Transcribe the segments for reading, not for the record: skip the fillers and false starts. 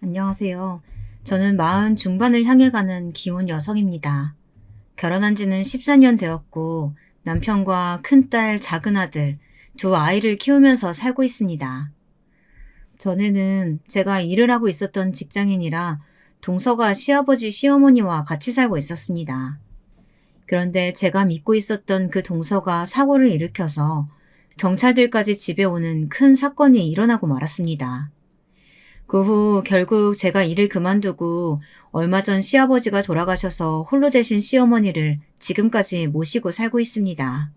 안녕하세요. 저는 마흔 중반을 향해 가는 기혼 여성입니다. 결혼한 지는 14년 되었고 남편과 큰딸, 작은아들, 두 아이를 키우면서 살고 있습니다. 전에는 제가 일을 하고 있었던 직장인이라 동서가 시아버지, 시어머니와 같이 살고 있었습니다. 그런데 제가 믿고 있었던 그 동서가 사고를 일으켜서 경찰들까지 집에 오는 큰 사건이 일어나고 말았습니다. 그 후 결국 제가 일을 그만두고 얼마 전 시아버지가 돌아가셔서 홀로 되신 시어머니를 지금까지 모시고 살고 있습니다.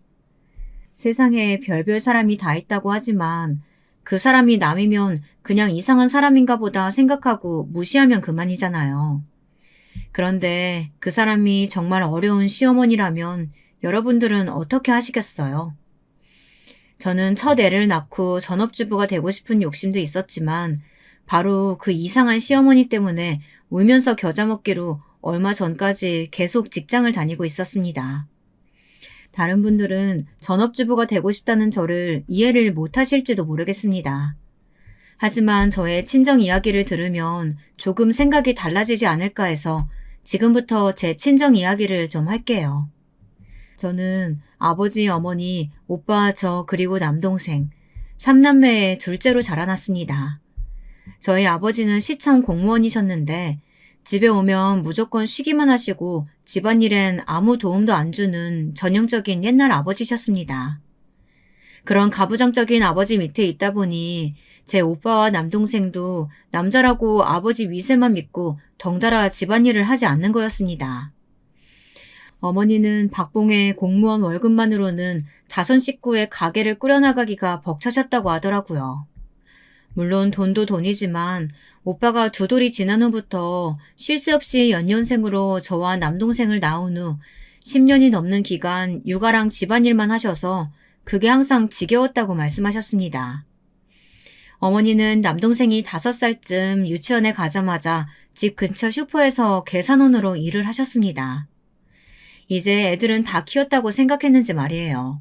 세상에 별별 사람이 다 있다고 하지만 그 사람이 남이면 그냥 이상한 사람인가 보다 생각하고 무시하면 그만이잖아요. 그런데 그 사람이 정말 어려운 시어머니라면 여러분들은 어떻게 하시겠어요? 저는 첫 애를 낳고 전업주부가 되고 싶은 욕심도 있었지만 바로 그 이상한 시어머니 때문에 울면서 겨자 먹기로 얼마 전까지 계속 직장을 다니고 있었습니다. 다른 분들은 전업주부가 되고 싶다는 저를 이해를 못 하실지도 모르겠습니다. 하지만 저의 친정 이야기를 들으면 조금 생각이 달라지지 않을까 해서 지금부터 제 친정 이야기를 좀 할게요. 저는 아버지, 어머니, 오빠, 저 그리고 남동생, 삼남매의 둘째로 자라났습니다. 저희 아버지는 시청 공무원이셨는데 집에 오면 무조건 쉬기만 하시고 집안일엔 아무 도움도 안 주는 전형적인 옛날 아버지셨습니다. 그런 가부장적인 아버지 밑에 있다 보니 제 오빠와 남동생도 남자라고 아버지 위세만 믿고 덩달아 집안일을 하지 않는 거였습니다. 어머니는 박봉의 공무원 월급만으로는 다섯 식구의 가게를 꾸려나가기가 벅차셨다고 하더라고요. 물론 돈도 돈이지만 오빠가 두 돌이 지난 후부터 쉴 새 없이 연년생으로 저와 남동생을 낳은 후 10년이 넘는 기간 육아랑 집안일만 하셔서 그게 항상 지겨웠다고 말씀하셨습니다. 어머니는 남동생이 5살쯤 유치원에 가자마자 집 근처 슈퍼에서 계산원으로 일을 하셨습니다. 이제 애들은 다 키웠다고 생각했는지 말이에요.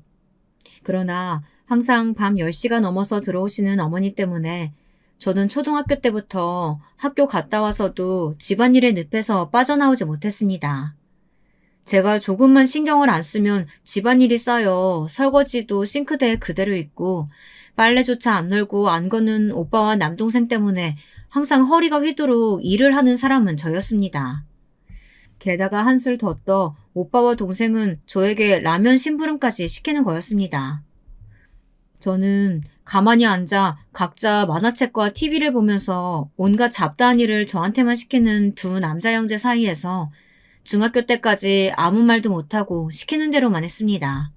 그러나 항상 밤 10시가 넘어서 들어오시는 어머니 때문에 저는 초등학교 때부터 학교 갔다 와서도 집안일에 늪에서 빠져나오지 못했습니다. 제가 조금만 신경을 안 쓰면 집안일이 쌓여 설거지도 싱크대에 그대로 있고 빨래조차 안 널고 안 거는 오빠와 남동생 때문에 항상 허리가 휘도록 일을 하는 사람은 저였습니다. 게다가 한술 더 떠 오빠와 동생은 저에게 라면 심부름까지 시키는 거였습니다. 저는 가만히 앉아 각자 만화책과 TV를 보면서 온갖 잡다한 일을 저한테만 시키는 두 남자 형제 사이에서 중학교 때까지 아무 말도 못하고 시키는 대로만 했습니다.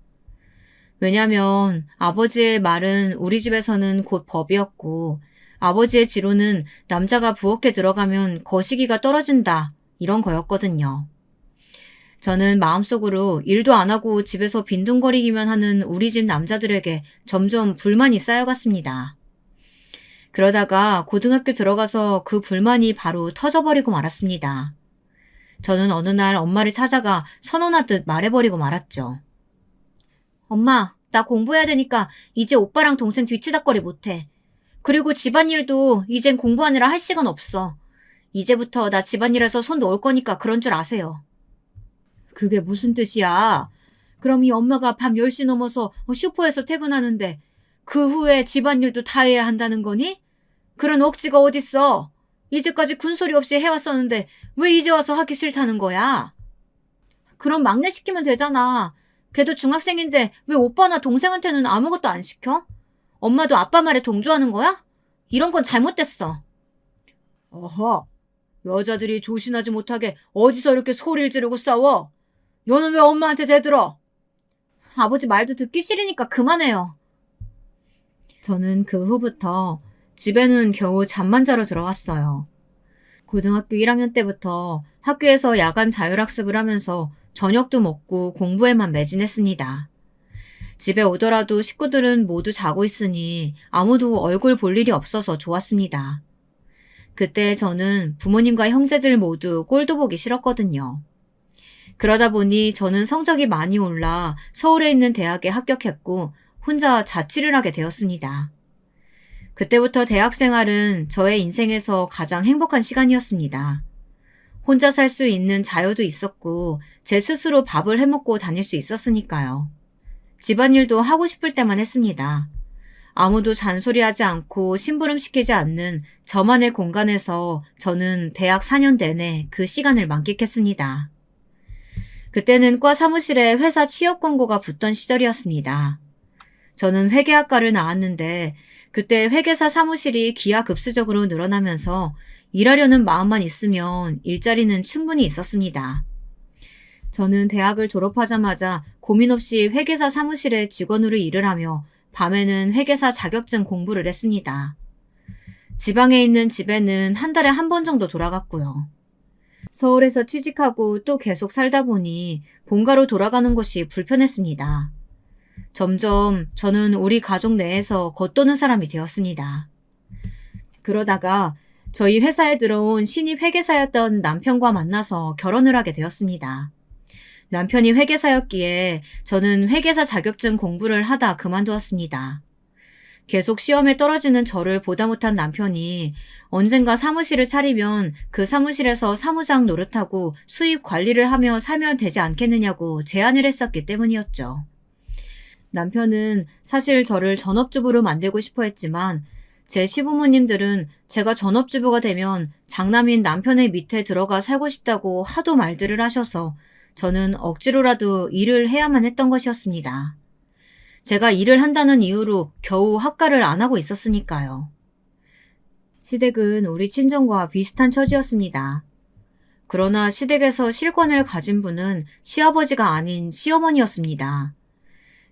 왜냐면 아버지의 말은 우리 집에서는 곧 법이었고 아버지의 지로는 남자가 부엌에 들어가면 거시기가 떨어진다 이런 거였거든요. 저는 마음속으로 일도 안 하고 집에서 빈둥거리기만 하는 우리 집 남자들에게 점점 불만이 쌓여갔습니다. 그러다가 고등학교 들어가서 그 불만이 바로 터져버리고 말았습니다. 저는 어느 날 엄마를 찾아가 선언하듯 말해버리고 말았죠. 엄마, 나 공부해야 되니까 이제 오빠랑 동생 뒤치다꺼리 못해. 그리고 집안일도 이젠 공부하느라 할 시간 없어. 이제부터 나 집안일에서 손 놓을 거니까 그런 줄 아세요. 그게 무슨 뜻이야? 그럼 이 엄마가 밤 10시 넘어서 슈퍼에서 퇴근하는데 그 후에 집안일도 다 해야 한다는 거니? 그런 억지가 어딨어? 이제까지 군소리 없이 해왔었는데 왜 이제 와서 하기 싫다는 거야? 그럼 막내 시키면 되잖아. 걔도 중학생인데 왜 오빠나 동생한테는 아무것도 안 시켜? 엄마도 아빠 말에 동조하는 거야? 이런 건 잘못됐어. 어허, 여자들이 조신하지 못하게 어디서 이렇게 소리를 지르고 싸워? 너는 왜 엄마한테 대들어? 아버지 말도 듣기 싫으니까 그만해요. 저는 그 후부터 집에는 겨우 잠만 자러 들어갔어요. 고등학교 1학년 때부터 학교에서 야간 자율학습을 하면서 저녁도 먹고 공부에만 매진했습니다. 집에 오더라도 식구들은 모두 자고 있으니 아무도 얼굴 볼 일이 없어서 좋았습니다. 그때 저는 부모님과 형제들 모두 꼴도 보기 싫었거든요. 그러다 보니 저는 성적이 많이 올라 서울에 있는 대학에 합격했고 혼자 자취를 하게 되었습니다. 그때부터 대학 생활은 저의 인생에서 가장 행복한 시간이었습니다. 혼자 살 수 있는 자유도 있었고 제 스스로 밥을 해먹고 다닐 수 있었으니까요. 집안일도 하고 싶을 때만 했습니다. 아무도 잔소리하지 않고 심부름시키지 않는 저만의 공간에서 저는 대학 4년 내내 그 시간을 만끽했습니다. 그때는 과 사무실에 회사 취업 공고가 붙던 시절이었습니다. 저는 회계학과를 나왔는데 그때 회계사 사무실이 기하급수적으로 늘어나면서 일하려는 마음만 있으면 일자리는 충분히 있었습니다. 저는 대학을 졸업하자마자 고민 없이 회계사 사무실에 직원으로 일을 하며 밤에는 회계사 자격증 공부를 했습니다. 지방에 있는 집에는 한 달에 한 번 정도 돌아갔고요. 서울에서 취직하고 또 계속 살다 보니 본가로 돌아가는 것이 불편했습니다. 점점 저는 우리 가족 내에서 겉도는 사람이 되었습니다. 그러다가 저희 회사에 들어온 신입 회계사였던 남편과 만나서 결혼을 하게 되었습니다. 남편이 회계사였기에 저는 회계사 자격증 공부를 하다 그만두었습니다. 계속 시험에 떨어지는 저를 보다 못한 남편이 언젠가 사무실을 차리면 그 사무실에서 사무장 노릇하고 수입 관리를 하며 살면 되지 않겠느냐고 제안을 했었기 때문이었죠. 남편은 사실 저를 전업주부로 만들고 싶어 했지만 제 시부모님들은 제가 전업주부가 되면 장남인 남편의 밑에 들어가 살고 싶다고 하도 말들을 하셔서 저는 억지로라도 일을 해야만 했던 것이었습니다. 제가 일을 한다는 이유로 겨우 학과를 안 하고 있었으니까요. 시댁은 우리 친정과 비슷한 처지였습니다. 그러나 시댁에서 실권을 가진 분은 시아버지가 아닌 시어머니였습니다.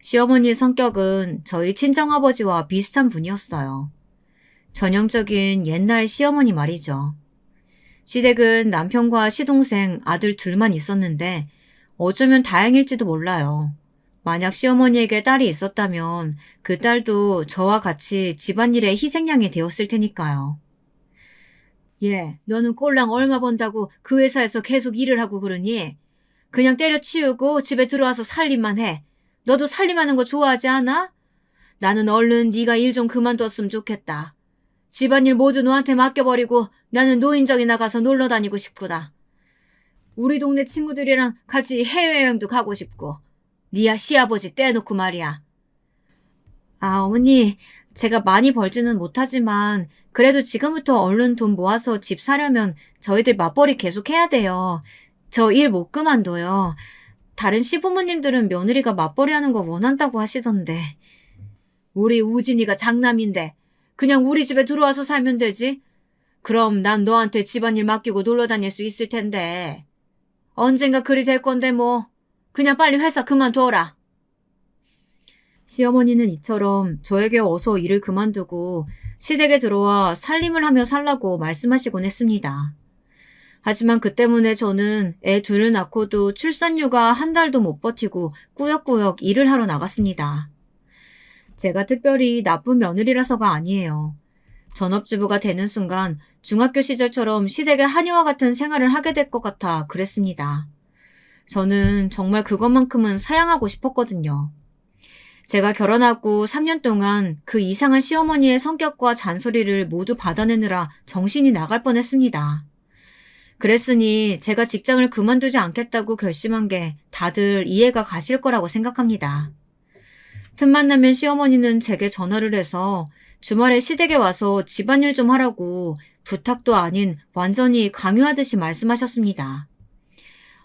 시어머니의 성격은 저희 친정아버지와 비슷한 분이었어요. 전형적인 옛날 시어머니 말이죠. 시댁은 남편과 시동생, 아들 둘만 있었는데 어쩌면 다행일지도 몰라요. 만약 시어머니에게 딸이 있었다면 그 딸도 저와 같이 집안일의 희생양이 되었을 테니까요. 얘, 너는 꼴랑 얼마 번다고 그 회사에서 계속 일을 하고 그러니? 그냥 때려치우고 집에 들어와서 살림만 해. 너도 살림하는 거 좋아하지 않아? 나는 얼른 네가 일 좀 그만뒀으면 좋겠다. 집안일 모두 너한테 맡겨버리고 나는 노인정에 나가서 놀러 다니고 싶구나. 우리 동네 친구들이랑 같이 해외여행도 가고 싶고. 니야 시아버지 떼놓고 말이야. 아, 어머니, 제가 많이 벌지는 못하지만 그래도 지금부터 얼른 돈 모아서 집 사려면 저희들 맞벌이 계속 해야 돼요. 저 일 못 그만둬요. 다른 시부모님들은 며느리가 맞벌이 하는 거 원한다고 하시던데. 우리 우진이가 장남인데 그냥 우리 집에 들어와서 살면 되지. 그럼 난 너한테 집안일 맡기고 놀러 다닐 수 있을 텐데. 언젠가 그리 될 건데 뭐. 그냥 빨리 회사 그만둬라. 시어머니는 이처럼 저에게 어서 일을 그만두고 시댁에 들어와 살림을 하며 살라고 말씀하시곤 했습니다. 하지만 그 때문에 저는 애 둘을 낳고도 출산휴가 한 달도 못 버티고 꾸역꾸역 일을 하러 나갔습니다. 제가 특별히 나쁜 며느리라서가 아니에요. 전업주부가 되는 순간 중학교 시절처럼 시댁의 하녀와 같은 생활을 하게 될 것 같아 그랬습니다. 저는 정말 그것만큼은 사양하고 싶었거든요. 제가 결혼하고 3년 동안 그 이상한 시어머니의 성격과 잔소리를 모두 받아내느라 정신이 나갈 뻔했습니다. 그랬으니 제가 직장을 그만두지 않겠다고 결심한 게 다들 이해가 가실 거라고 생각합니다. 틈만 나면 시어머니는 제게 전화를 해서 주말에 시댁에 와서 집안일 좀 하라고 부탁도 아닌 완전히 강요하듯이 말씀하셨습니다.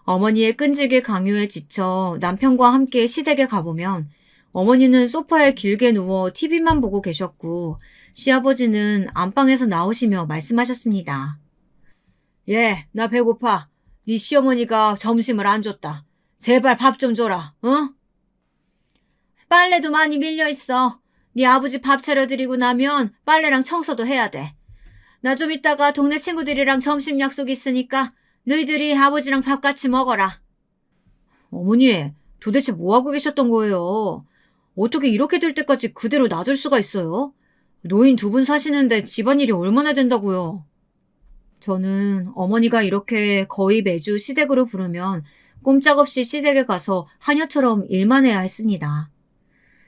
어머니의 끈질기 강요에 지쳐 남편과 함께 시댁에 가보면 어머니는 소파에 길게 누워 TV만 보고 계셨고 시아버지는 안방에서 나오시며 말씀하셨습니다. 예, 나 배고파. 네 시어머니가 점심을 안 줬다. 제발 밥 좀 줘라, 어? 빨래도 많이 밀려있어. 네 아버지 밥 차려드리고 나면 빨래랑 청소도 해야 돼. 나 좀 이따가 동네 친구들이랑 점심 약속 있으니까 너희들이 아버지랑 밥 같이 먹어라. 어머니, 도대체 뭐하고 계셨던 거예요? 어떻게 이렇게 될 때까지 그대로 놔둘 수가 있어요? 노인 두 분 사시는데 집안일이 얼마나 된다고요? 저는 어머니가 이렇게 거의 매주 시댁으로 부르면 꼼짝없이 시댁에 가서 하녀처럼 일만 해야 했습니다.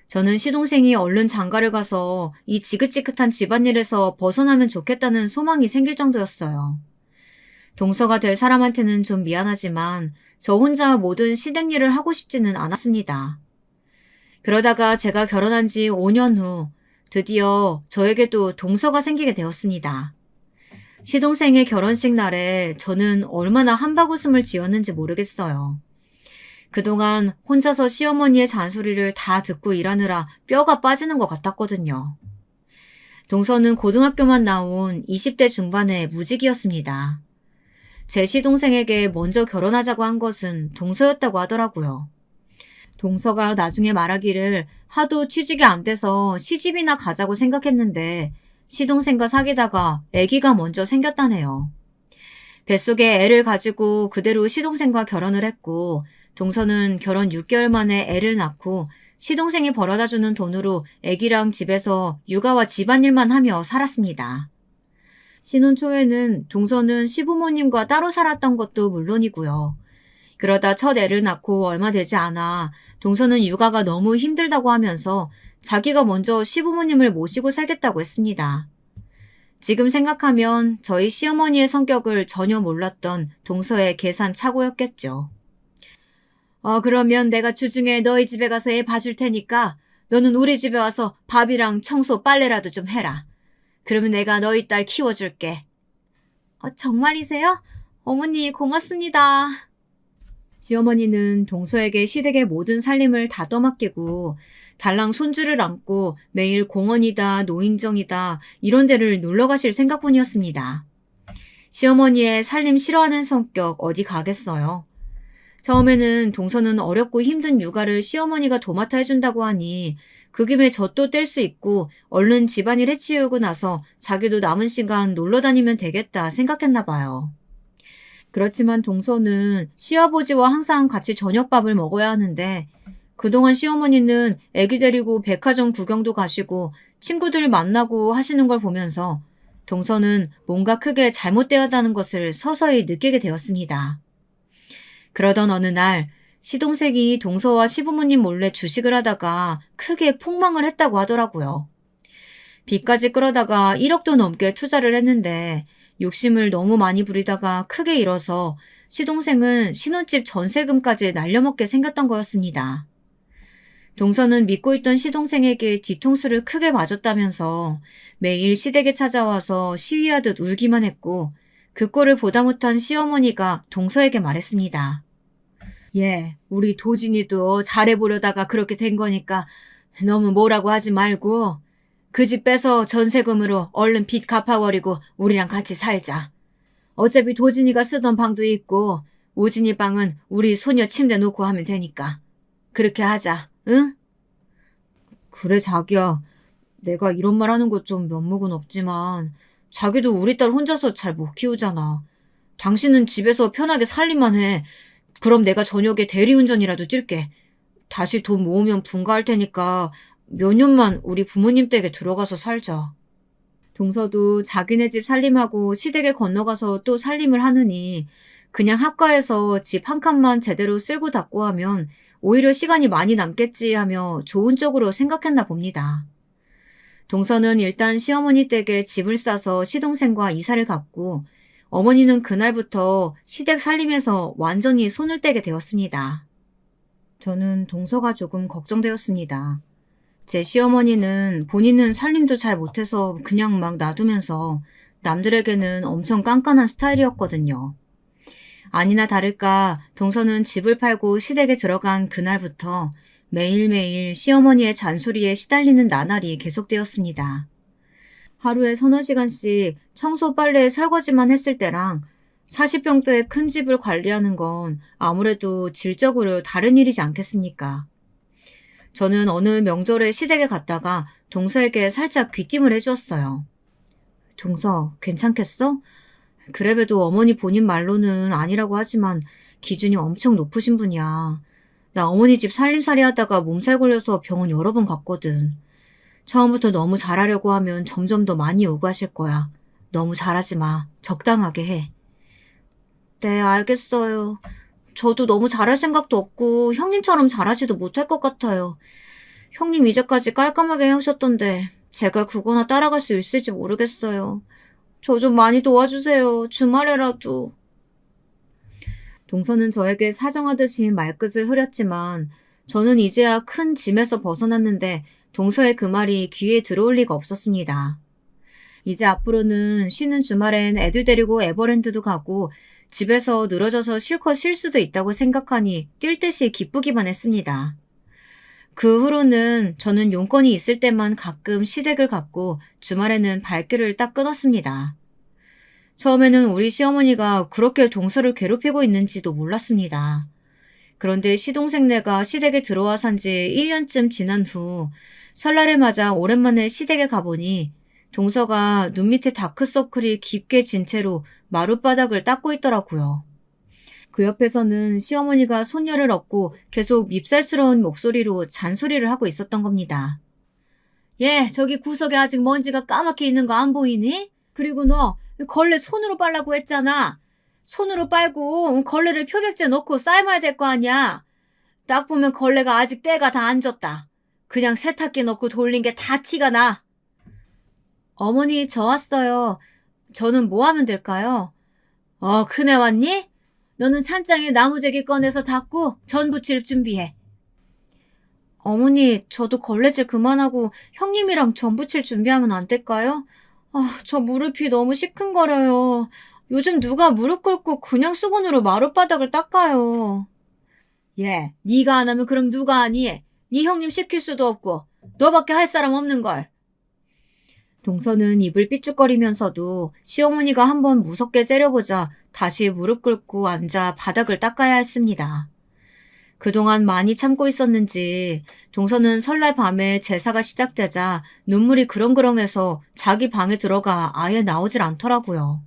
저는 시동생이 얼른 장가를 가서 이 지긋지긋한 집안일에서 벗어나면 좋겠다는 소망이 생길 정도였어요. 동서가 될 사람한테는 좀 미안하지만 저 혼자 모든 시댁 일을 하고 싶지는 않았습니다. 그러다가 제가 결혼한 지 5년 후 드디어 저에게도 동서가 생기게 되었습니다. 시동생의 결혼식 날에 저는 얼마나 한바구음을 지었는지 모르겠어요. 그동안 혼자서 시어머니의 잔소리를 다 듣고 일하느라 뼈가 빠지는 것 같았거든요. 동서는 고등학교만 나온 20대 중반의 무직이었습니다. 제 시동생에게 먼저 결혼하자고 한 것은 동서였다고 하더라고요. 동서가 나중에 말하기를 하도 취직이 안 돼서 시집이나 가자고 생각했는데 시동생과 사귀다가 아기가 먼저 생겼다네요. 뱃속에 애를 가지고 그대로 시동생과 결혼을 했고 동서는 결혼 6개월 만에 애를 낳고 시동생이 벌어다주는 돈으로 아기랑 집에서 육아와 집안일만 하며 살았습니다. 신혼 초에는 동서는 시부모님과 따로 살았던 것도 물론이고요. 그러다 첫 애를 낳고 얼마 되지 않아 동서는 육아가 너무 힘들다고 하면서 자기가 먼저 시부모님을 모시고 살겠다고 했습니다. 지금 생각하면 저희 시어머니의 성격을 전혀 몰랐던 동서의 계산착오였겠죠. 그러면 내가 주중에 너희 집에 가서 애 봐줄 테니까 너는 우리 집에 와서 밥이랑 청소 빨래라도 좀 해라. 그러면 내가 너희 딸 키워줄게. 정말이세요? 어머니 고맙습니다. 시어머니는 동서에게 시댁의 모든 살림을 다 떠맡기고 달랑 손주를 안고 매일 공원이다 노인정이다 이런 데를 놀러 가실 생각뿐이었습니다. 시어머니의 살림 싫어하는 성격 어디 가겠어요. 처음에는 동서는 어렵고 힘든 육아를 시어머니가 도맡아 해준다고 하니 그 김에 젖도 뗄 수 있고 얼른 집안일 해치우고 나서 자기도 남은 시간 놀러 다니면 되겠다 생각했나 봐요. 그렇지만 동서는 시아버지와 항상 같이 저녁밥을 먹어야 하는데 그동안 시어머니는 아기 데리고 백화점 구경도 가시고 친구들 만나고 하시는 걸 보면서 동서는 뭔가 크게 잘못되었다는 것을 서서히 느끼게 되었습니다. 그러던 어느 날 시동생이 동서와 시부모님 몰래 주식을 하다가 크게 폭망을 했다고 하더라고요. 빚까지 끌어다가 1억도 넘게 투자를 했는데 욕심을 너무 많이 부리다가 크게 잃어서 시동생은 신혼집 전세금까지 날려먹게 생겼던 거였습니다. 동서는 믿고 있던 시동생에게 뒤통수를 크게 맞았다면서 매일 시댁에 찾아와서 시위하듯 울기만 했고 그 꼴을 보다 못한 시어머니가 동서에게 말했습니다. 우리 도진이도 잘해보려다가 그렇게 된 거니까 너무 뭐라고 하지 말고 그 집 빼서 전세금으로 얼른 빚 갚아버리고 우리랑 같이 살자. 어차피 도진이가 쓰던 방도 있고 우진이 방은 우리 소녀 침대 놓고 하면 되니까. 그렇게 하자, 응? 그래 자기야. 내가 이런 말 하는 거 좀 면목은 없지만 자기도 우리 딸 혼자서 잘 못 키우잖아. 당신은 집에서 편하게 살림만 해. 그럼 내가 저녁에 대리운전이라도 뛸게. 다시 돈 모으면 분가할 테니까 몇 년만 우리 부모님 댁에 들어가서 살자. 동서도 자기네 집 살림하고 시댁에 건너가서 또 살림을 하느니 그냥 합가해서 집 한 칸만 제대로 쓸고 닦고 하면 오히려 시간이 많이 남겠지 하며 좋은 쪽으로 생각했나 봅니다. 동서는 일단 시어머니 댁에 집을 싸서 시동생과 이사를 갔고 어머니는 그날부터 시댁 살림에서 완전히 손을 떼게 되었습니다. 저는 동서가 조금 걱정되었습니다. 제 시어머니는 본인은 살림도 잘 못해서 그냥 막 놔두면서 남들에게는 엄청 깐깐한 스타일이었거든요. 아니나 다를까 동서는 집을 팔고 시댁에 들어간 그날부터 매일매일 시어머니의 잔소리에 시달리는 나날이 계속되었습니다. 하루에 서너 시간씩 청소, 빨래, 설거지만 했을 때랑 40평대의 큰 집을 관리하는 건 아무래도 질적으로 다른 일이지 않겠습니까? 저는 어느 명절에 시댁에 갔다가 동서에게 살짝 귀띔을 해주었어요. 동서, 괜찮겠어? 그래도 어머니 본인 말로는 아니라고 하지만 기준이 엄청 높으신 분이야. 나 어머니 집 살림살이 하다가 몸살 걸려서 병원 여러 번 갔거든. 처음부터 너무 잘하려고 하면 점점 더 많이 요구하실 거야. 너무 잘하지 마. 적당하게 해. 네, 알겠어요. 저도 너무 잘할 생각도 없고 형님처럼 잘하지도 못할 것 같아요. 형님 이제까지 깔끔하게 해오셨던데 제가 그거나 따라갈 수 있을지 모르겠어요. 저 좀 많이 도와주세요. 주말에라도. 동서는 저에게 사정하듯이 말끝을 흐렸지만 저는 이제야 큰 짐에서 벗어났는데 동서의 그 말이 귀에 들어올 리가 없었습니다. 이제 앞으로는 쉬는 주말엔 애들 데리고 에버랜드도 가고 집에서 늘어져서 실컷 쉴 수도 있다고 생각하니 뛸 듯이 기쁘기만 했습니다. 그 후로는 저는 용건이 있을 때만 가끔 시댁을 갔고 주말에는 발길을 딱 끊었습니다. 처음에는 우리 시어머니가 그렇게 동서를 괴롭히고 있는지도 몰랐습니다. 그런데 시동생네가 시댁에 들어와 산 지 1년쯤 지난 후 설날을 맞아 오랜만에 시댁에 가보니 동서가 눈 밑에 다크서클이 깊게 진 채로 마룻바닥을 닦고 있더라고요. 그 옆에서는 시어머니가 손녀를 업고 계속 밉살스러운 목소리로 잔소리를 하고 있었던 겁니다. 얘, 저기 구석에 아직 먼지가 까맣게 있는 거 안 보이니? 그리고 너 걸레 손으로 빨라고 했잖아. 손으로 빨고 걸레를 표백제 넣고 삶아야 될 거 아니야. 딱 보면 걸레가 아직 때가 다 안 졌다. 그냥 세탁기 넣고 돌린 게 다 티가 나. 어머니, 저 왔어요. 저는 뭐 하면 될까요? 큰애 왔니? 너는 찬장에 나무재기 꺼내서 닦고 전 부칠 준비해. 어머니, 저도 걸레질 그만하고 형님이랑 전 부칠 준비하면 안 될까요? 저 무릎이 너무 시큰거려요. 요즘 누가 무릎 꿇고 그냥 수건으로 마룻바닥을 닦아요. 예, 네가 안 하면 그럼 누가 하니? 네 형님 시킬 수도 없고 너밖에 할 사람 없는걸. 동서는 입을 삐죽거리면서도 시어머니가 한번 무섭게 째려보자 다시 무릎 꿇고 앉아 바닥을 닦아야 했습니다. 그동안 많이 참고 있었는지 동서는 설날 밤에 제사가 시작되자 눈물이 그렁그렁해서 자기 방에 들어가 아예 나오질 않더라고요.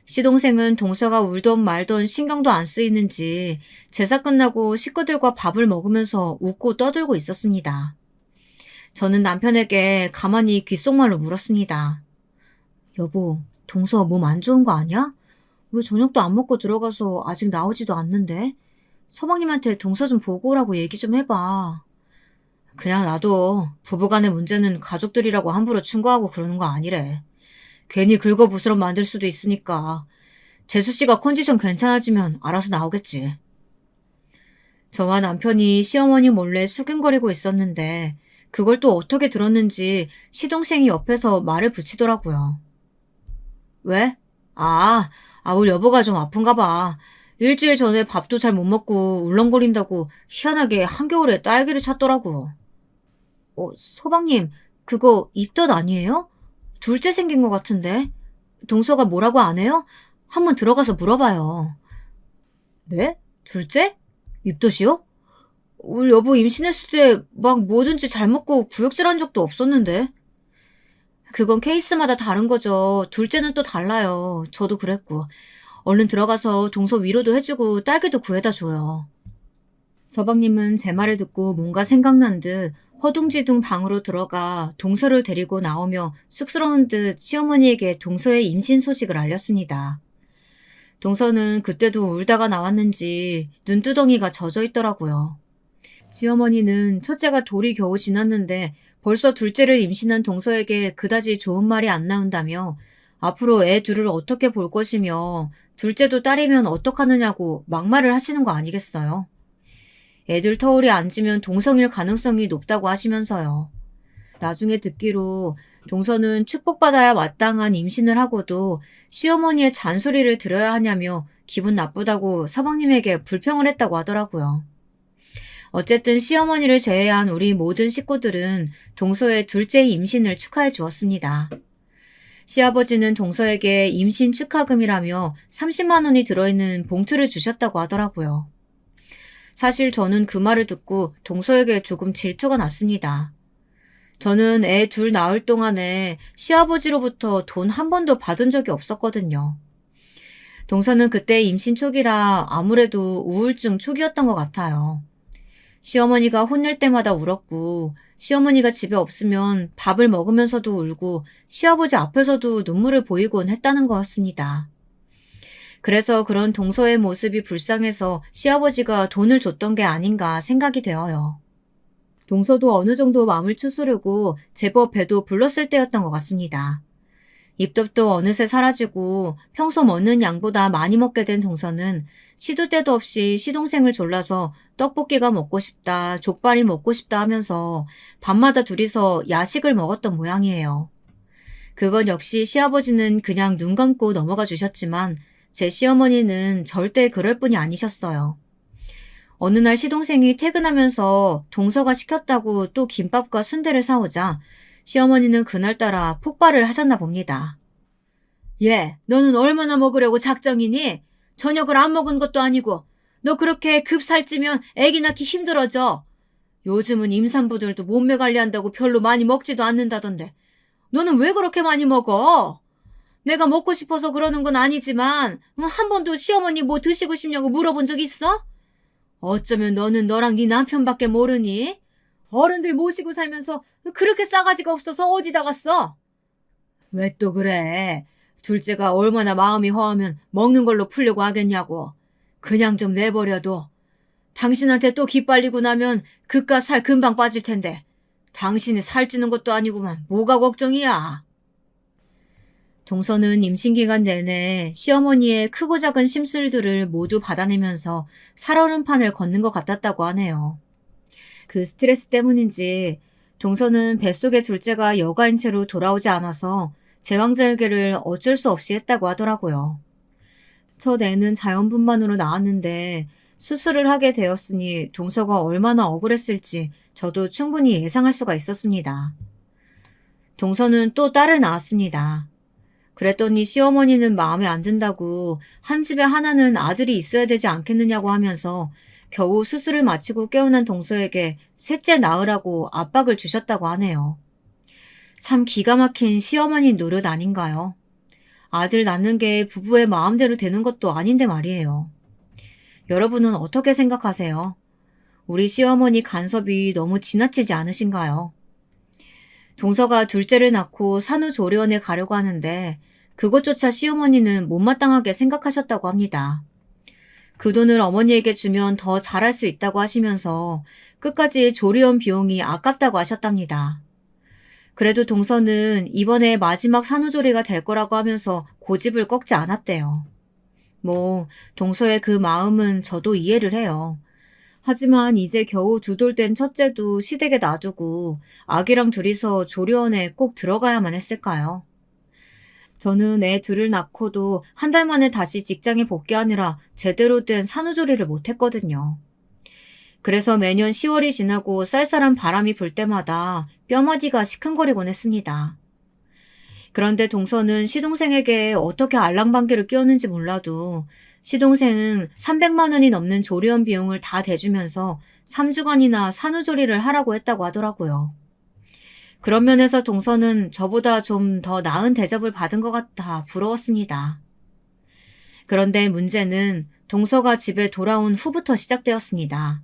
시동생은 동서가 울던 말던 신경도 안 쓰이는지 제사 끝나고 식구들과 밥을 먹으면서 웃고 떠들고 있었습니다. 저는 남편에게 가만히 귓속말로 물었습니다. 여보, 동서 몸 안 좋은 거 아니야? 왜 저녁도 안 먹고 들어가서 아직 나오지도 않는데? 서방님한테 동서 좀 보고 오라고 얘기 좀 해봐. 그냥 놔둬. 부부간의 문제는 가족들이라고 함부로 충고하고 그러는 거 아니래. 괜히 긁어부스럼 만들 수도 있으니까. 재수씨가 컨디션 괜찮아지면 알아서 나오겠지. 저와 남편이 시어머니 몰래 수근거리고 있었는데 그걸 또 어떻게 들었는지 시동생이 옆에서 말을 붙이더라고요. 왜? 우리 여보가 좀 아픈가 봐. 일주일 전에 밥도 잘 못 먹고 울렁거린다고 희한하게 한겨울에 딸기를 찾더라고. 소방님, 그거 입덧 아니에요? 둘째 생긴 것 같은데. 동서가 뭐라고 안 해요? 한번 들어가서 물어봐요. 네? 둘째? 입덧이요? 우리 여보 임신했을 때 막 뭐든지 잘 먹고 구역질한 적도 없었는데. 그건 케이스마다 다른 거죠. 둘째는 또 달라요. 저도 그랬고. 얼른 들어가서 동서 위로도 해주고 딸기도 구해다 줘요. 서방님은 제 말을 듣고 뭔가 생각난 듯 허둥지둥 방으로 들어가 동서를 데리고 나오며 쑥스러운 듯 시어머니에게 동서의 임신 소식을 알렸습니다. 동서는 그때도 울다가 나왔는지 눈두덩이가 젖어 있더라고요. 시어머니는 첫째가 돌이 겨우 지났는데 벌써 둘째를 임신한 동서에게 그다지 좋은 말이 안 나온다며 앞으로 애 둘을 어떻게 볼 것이며 둘째도 딸이면 어떡하느냐고 막말을 하시는 거 아니겠어요? 애들 터울이 안 지면 동성일 가능성이 높다고 하시면서요. 나중에 듣기로 동서는 축복받아야 마땅한 임신을 하고도 시어머니의 잔소리를 들어야 하냐며 기분 나쁘다고 서방님에게 불평을 했다고 하더라고요. 어쨌든 시어머니를 제외한 우리 모든 식구들은 동서의 둘째 임신을 축하해 주었습니다. 시아버지는 동서에게 임신 축하금이라며 30만 원이 들어있는 봉투를 주셨다고 하더라고요. 사실 저는 그 말을 듣고 동서에게 조금 질투가 났습니다. 저는 애 둘 낳을 동안에 시아버지로부터 돈 한 번도 받은 적이 없었거든요. 동서는 그때 임신 초기라 아무래도 우울증 초기였던 것 같아요. 시어머니가 혼낼 때마다 울었고 시어머니가 집에 없으면 밥을 먹으면서도 울고 시아버지 앞에서도 눈물을 보이곤 했다는 거였습니다. 그래서 그런 동서의 모습이 불쌍해서 시아버지가 돈을 줬던 게 아닌가 생각이 되어요. 동서도 어느 정도 마음을 추스르고 제법 배도 불렀을 때였던 것 같습니다. 입덧도 어느새 사라지고 평소 먹는 양보다 많이 먹게 된 동서는 시도 때도 없이 시동생을 졸라서 떡볶이가 먹고 싶다, 족발이 먹고 싶다 하면서 밤마다 둘이서 야식을 먹었던 모양이에요. 그건 역시 시아버지는 그냥 눈 감고 넘어가 주셨지만 제 시어머니는 절대 그럴 분이 아니셨어요. 어느 날 시동생이 퇴근하면서 동서가 시켰다고 또 김밥과 순대를 사오자 시어머니는 그날따라 폭발을 하셨나 봅니다. 얘, 너는 얼마나 먹으려고 작정이니? 저녁을 안 먹은 것도 아니고 너 그렇게 급 살찌면 애기 낳기 힘들어져. 요즘은 임산부들도 몸매 관리한다고 별로 많이 먹지도 않는다던데 너는 왜 그렇게 많이 먹어? 내가 먹고 싶어서 그러는 건 아니지만 한 번도 시어머니 뭐 드시고 싶냐고 물어본 적 있어? 어쩌면 너는 너랑 네 남편밖에 모르니? 어른들 모시고 살면서 그렇게 싸가지가 없어서 어디다 갔어? 왜 또 그래? 둘째가 얼마나 마음이 허하면 먹는 걸로 풀려고 하겠냐고. 그냥 좀 내버려둬. 당신한테 또 기빨리고 나면 그깟 살 금방 빠질 텐데. 당신이 살찌는 것도 아니구만 뭐가 걱정이야. 동서는 임신기간 내내 시어머니의 크고 작은 심술들을 모두 받아내면서 살얼음판을 걷는 것 같았다고 하네요. 그 스트레스 때문인지 동서는 뱃속의 둘째가 여가인 채로 돌아오지 않아서 제왕절개를 어쩔 수 없이 했다고 하더라고요. 첫 애는 자연분만으로 나왔는데 수술을 하게 되었으니 동서가 얼마나 억울했을지 저도 충분히 예상할 수가 있었습니다. 동서는 또 딸을 낳았습니다. 그랬더니 시어머니는 마음에 안 든다고 한 집에 하나는 아들이 있어야 되지 않겠느냐고 하면서 겨우 수술을 마치고 깨어난 동서에게 셋째 낳으라고 압박을 주셨다고 하네요. 참 기가 막힌 시어머니 노릇 아닌가요? 아들 낳는 게 부부의 마음대로 되는 것도 아닌데 말이에요. 여러분은 어떻게 생각하세요? 우리 시어머니 간섭이 너무 지나치지 않으신가요? 동서가 둘째를 낳고 산후조리원에 가려고 하는데 그것조차 시어머니는 못마땅하게 생각하셨다고 합니다. 그 돈을 어머니에게 주면 더 잘할 수 있다고 하시면서 끝까지 조리원 비용이 아깝다고 하셨답니다. 그래도 동서는 이번에 마지막 산후조리가 될 거라고 하면서 고집을 꺾지 않았대요. 동서의 그 마음은 저도 이해를 해요. 하지만 이제 겨우 2돌 된 첫째도 시댁에 놔두고 아기랑 둘이서 조리원에 꼭 들어가야만 했을까요? 저는 애 둘을 낳고도 한 달 만에 다시 직장에 복귀하느라 제대로 된 산후조리를 못했거든요. 그래서 매년 10월이 지나고 쌀쌀한 바람이 불 때마다 뼈마디가 시큰거리곤 했습니다. 그런데 동서는 시동생에게 어떻게 알랑방귀를 뀌었는지 몰라도 시동생은 300만 원이 넘는 조리원 비용을 다 대주면서 3주간이나 산후조리를 하라고 했다고 하더라고요. 그런 면에서 동서는 저보다 좀 더 나은 대접을 받은 것 같아 부러웠습니다. 그런데 문제는 동서가 집에 돌아온 후부터 시작되었습니다.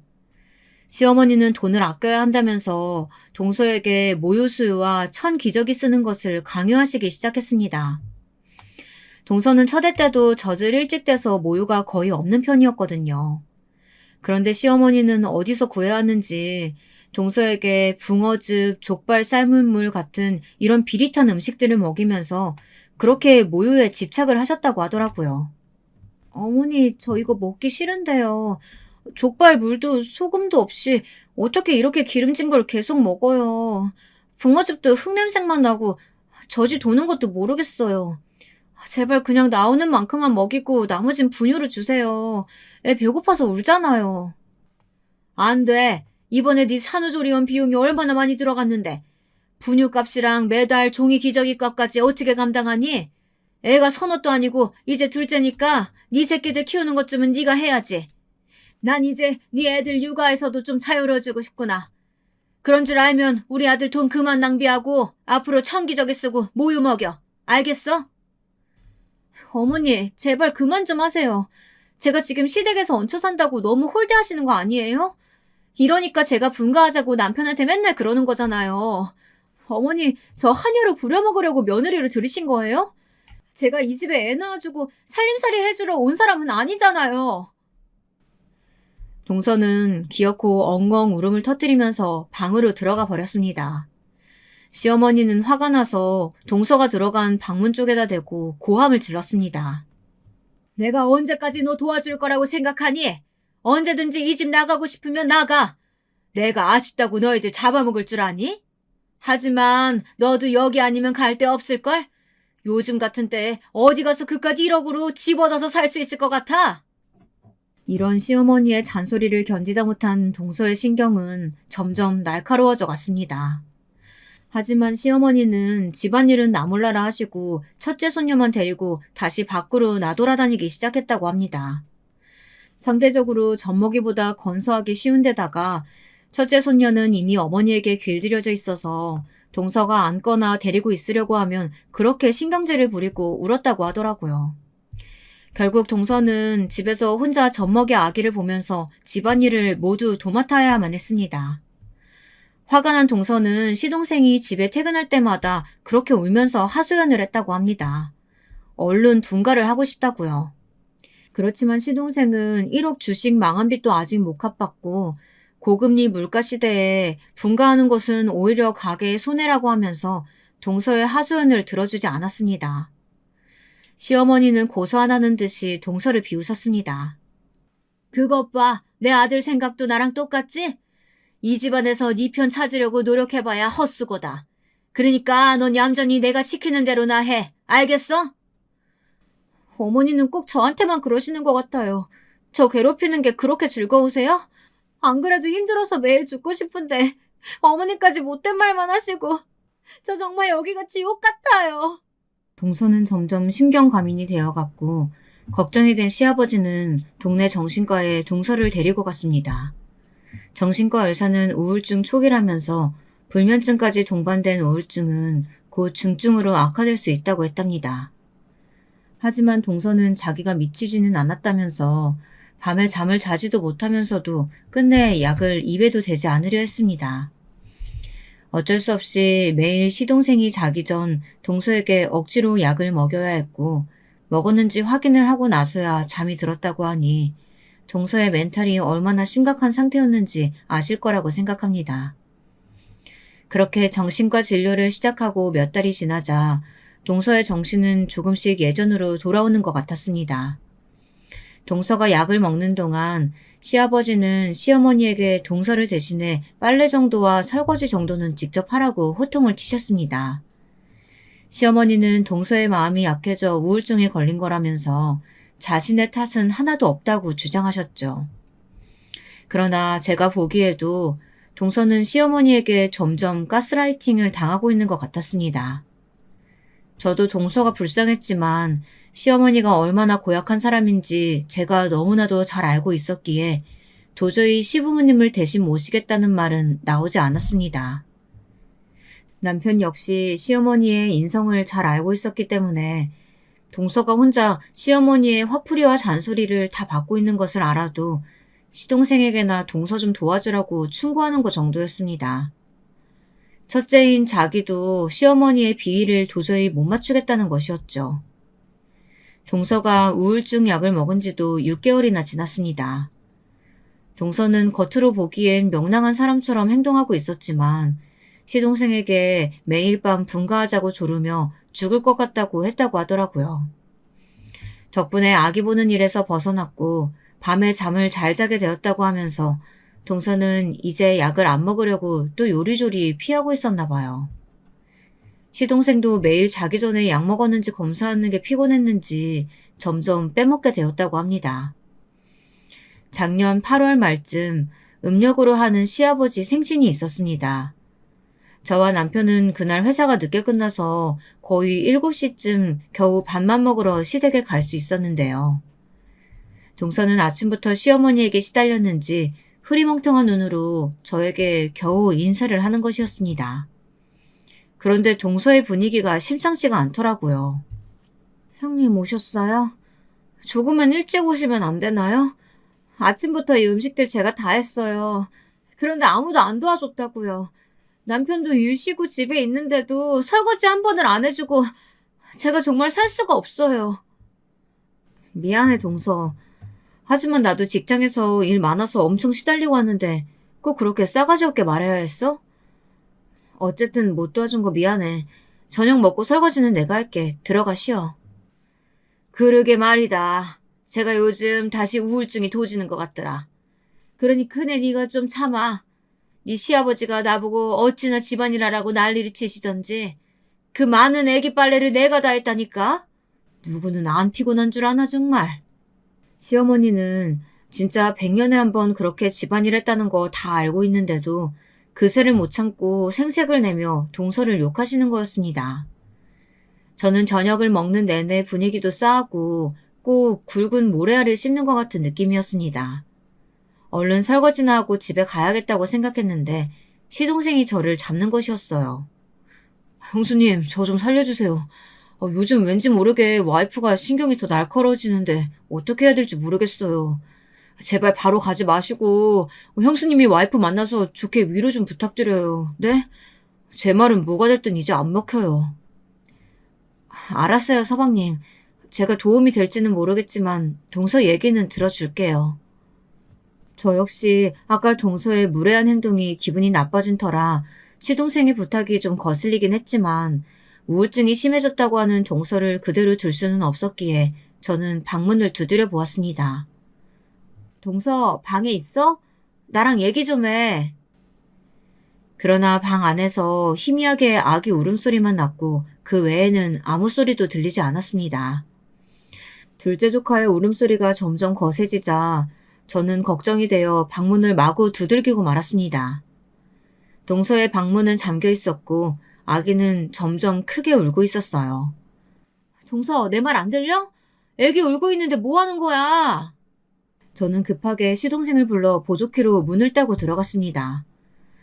시어머니는 돈을 아껴야 한다면서 동서에게 모유수유와 천기저귀 쓰는 것을 강요하시기 시작했습니다. 동서는 첫애 때도 젖을 일찍 떼서 모유가 거의 없는 편이었거든요. 그런데 시어머니는 어디서 구해야 하는지 동서에게 붕어즙, 족발 삶은 물 같은 이런 비릿한 음식들을 먹이면서 그렇게 모유에 집착을 하셨다고 하더라고요. 어머니, 저 이거 먹기 싫은데요. 족발 물도 소금도 없이 어떻게 이렇게 기름진 걸 계속 먹어요. 붕어즙도 흙냄새만 나고 젖이 도는 것도 모르겠어요. 제발 그냥 나오는 만큼만 먹이고 나머진 분유로 주세요. 애 배고파서 울잖아요. 안 돼. 이번에 네 산후조리원 비용이 얼마나 많이 들어갔는데 분유값이랑 매달 종이 기저귀값까지 어떻게 감당하니? 애가 서너도 아니고 이제 둘째니까 네 새끼들 키우는 것쯤은 네가 해야지. 난 이제 네 애들 육아에서도 좀 자유로워지고 싶구나. 그런 줄 알면 우리 아들 돈 그만 낭비하고 앞으로 천기저귀 쓰고 모유 먹여. 알겠어? 어머니, 제발 그만 좀 하세요. 제가 지금 시댁에서 얹혀 산다고 너무 홀대하시는 거 아니에요? 이러니까 제가 분가하자고 남편한테 맨날 그러는 거잖아요. 어머니, 저 한여로 부려먹으려고 며느리를 들이신 거예요? 제가 이 집에 애 낳아주고 살림살이 해주러 온 사람은 아니잖아요. 동서는 기어코 엉엉 울음을 터뜨리면서 방으로 들어가 버렸습니다. 시어머니는 화가 나서 동서가 들어간 방문 쪽에다 대고 고함을 질렀습니다. 내가 언제까지 너 도와줄 거라고 생각하니? 언제든지 이 집 나가고 싶으면 나가. 내가 아쉽다고 너희들 잡아먹을 줄 아니? 하지만 너도 여기 아니면 갈 데 없을걸? 요즘 같은 때 어디 가서 그깟 1억으로 집 얻어서 살 수 있을 것 같아? 이런 시어머니의 잔소리를 견디다 못한 동서의 신경은 점점 날카로워져 갔습니다. 하지만 시어머니는 집안일은 나 몰라라 하시고 첫째 손녀만 데리고 다시 밖으로 나돌아다니기 시작했다고 합니다. 상대적으로 젖먹이보다 건서하기 쉬운 데다가 첫째 손녀는 이미 어머니에게 길들여져 있어서 동서가 안거나 데리고 있으려고 하면 그렇게 신경질을 부리고 울었다고 하더라고요. 결국 동서는 집에서 혼자 젖먹이 아기를 보면서 집안일을 모두 도맡아야만 했습니다. 화가 난 동서는 시동생이 집에 퇴근할 때마다 그렇게 울면서 하소연을 했다고 합니다. 얼른 둔가를 하고 싶다고요. 그렇지만 시동생은 1억 주식 망한 빚도 아직 못 갚았고 고금리 물가 시대에 분가하는 것은 오히려 가게의 손해라고 하면서 동서의 하소연을 들어주지 않았습니다. 시어머니는 고소 안 하는 듯이 동서를 비웃었습니다. 그것 봐, 내 아들 생각도 나랑 똑같지? 이 집안에서 네 편 찾으려고 노력해봐야 헛수고다. 그러니까 넌 얌전히 내가 시키는 대로나 해. 알겠어? 어머니는 꼭 저한테만 그러시는 것 같아요. 저 괴롭히는 게 그렇게 즐거우세요? 안 그래도 힘들어서 매일 죽고 싶은데 어머니까지 못된 말만 하시고 저 정말 여기가 지옥 같아요. 동서는 점점 심경과민이 되어갔고 걱정이 된 시아버지는 동네 정신과에 동서를 데리고 갔습니다. 정신과 의사는 우울증 초기라면서 불면증까지 동반된 우울증은 곧 중증으로 악화될 수 있다고 했답니다. 하지만 동서는 자기가 미치지는 않았다면서 밤에 잠을 자지도 못하면서도 끝내 약을 입에도 대지 않으려 했습니다. 어쩔 수 없이 매일 시동생이 자기 전 동서에게 억지로 약을 먹여야 했고 먹었는지 확인을 하고 나서야 잠이 들었다고 하니 동서의 멘탈이 얼마나 심각한 상태였는지 아실 거라고 생각합니다. 그렇게 정신과 진료를 시작하고 몇 달이 지나자 동서의 정신은 조금씩 예전으로 돌아오는 것 같았습니다. 동서가 약을 먹는 동안 시아버지는 시어머니에게 동서를 대신해 빨래 정도와 설거지 정도는 직접 하라고 호통을 치셨습니다. 시어머니는 동서의 마음이 약해져 우울증에 걸린 거라면서 자신의 탓은 하나도 없다고 주장하셨죠. 그러나 제가 보기에도 동서는 시어머니에게 점점 가스라이팅을 당하고 있는 것 같았습니다. 저도 동서가 불쌍했지만 시어머니가 얼마나 고약한 사람인지 제가 너무나도 잘 알고 있었기에 도저히 시부모님을 대신 모시겠다는 말은 나오지 않았습니다. 남편 역시 시어머니의 인성을 잘 알고 있었기 때문에 동서가 혼자 시어머니의 화풀이와 잔소리를 다 받고 있는 것을 알아도 시동생에게나 동서 좀 도와주라고 충고하는 것 정도였습니다. 첫째인 자기도 시어머니의 비위를 도저히 못 맞추겠다는 것이었죠. 동서가 우울증 약을 먹은 지도 6개월이나 지났습니다. 동서는 겉으로 보기엔 명랑한 사람처럼 행동하고 있었지만 시동생에게 매일 밤 분가하자고 조르며 죽을 것 같다고 했다고 하더라고요. 덕분에 아기 보는 일에서 벗어났고 밤에 잠을 잘 자게 되었다고 하면서 동서는 이제 약을 안 먹으려고 또 요리조리 피하고 있었나 봐요. 시동생도 매일 자기 전에 약 먹었는지 검사하는 게 피곤했는지 점점 빼먹게 되었다고 합니다. 작년 8월 말쯤 음력으로 하는 시아버지 생신이 있었습니다. 저와 남편은 그날 회사가 늦게 끝나서 거의 7시쯤 겨우 밥만 먹으러 시댁에 갈 수 있었는데요. 동서는 아침부터 시어머니에게 시달렸는지 흐리멍텅한 눈으로 저에게 겨우 인사를 하는 것이었습니다. 그런데 동서의 분위기가 심상치가 않더라고요. 형님 오셨어요? 조금만 일찍 오시면 안 되나요? 아침부터 이 음식들 제가 다 했어요. 그런데 아무도 안 도와줬다고요. 남편도 일 쉬고 집에 있는데도 설거지 한 번을 안 해주고 제가 정말 살 수가 없어요. 미안해 동서. 하지만 나도 직장에서 일 많아서 엄청 시달리고 하는데 꼭 그렇게 싸가지 없게 말해야 했어? 어쨌든 못 도와준 거 미안해. 저녁 먹고 설거지는 내가 할게. 들어가 쉬어. 그러게 말이다. 제가 요즘 다시 우울증이 도지는 것 같더라. 그러니 큰애 네가 좀 참아. 네 시아버지가 나보고 어찌나 집안일 하라고 난리를 치시던지 그 많은 애기 빨래를 내가 다 했다니까? 누구는 안 피곤한 줄 아나 정말. 시어머니는 진짜 100년에 한 번 그렇게 집안일 했다는 거 다 알고 있는데도 그새를 못 참고 생색을 내며 동서를 욕하시는 거였습니다. 저는 저녁을 먹는 내내 분위기도 싸하고 꼭 굵은 모래알을 씹는 것 같은 느낌이었습니다. 얼른 설거지나 하고 집에 가야겠다고 생각했는데 시동생이 저를 잡는 것이었어요. 형수님, 저 좀 살려주세요. 요즘 왠지 모르게 와이프가 신경이 더 날카로워지는데 어떻게 해야 될지 모르겠어요. 제발 바로 가지 마시고 형수님이 와이프 만나서 좋게 위로 좀 부탁드려요. 네? 제 말은 뭐가 됐든 이제 안 먹혀요. 알았어요, 서방님. 제가 도움이 될지는 모르겠지만 동서 얘기는 들어줄게요. 저 역시 아까 동서의 무례한 행동이 기분이 나빠진 터라 시동생의 부탁이 좀 거슬리긴 했지만 우울증이 심해졌다고 하는 동서를 그대로 둘 수는 없었기에 저는 방문을 두드려 보았습니다. 동서, 방에 있어? 나랑 얘기 좀 해. 그러나 방 안에서 희미하게 아기 울음소리만 났고 그 외에는 아무 소리도 들리지 않았습니다. 둘째 조카의 울음소리가 점점 거세지자 저는 걱정이 되어 방문을 마구 두들기고 말았습니다. 동서의 방문은 잠겨 있었고 아기는 점점 크게 울고 있었어요. 동서, 내 말 안 들려? 애기 울고 있는데 뭐 하는 거야? 저는 급하게 시동생을 불러 보조키로 문을 따고 들어갔습니다.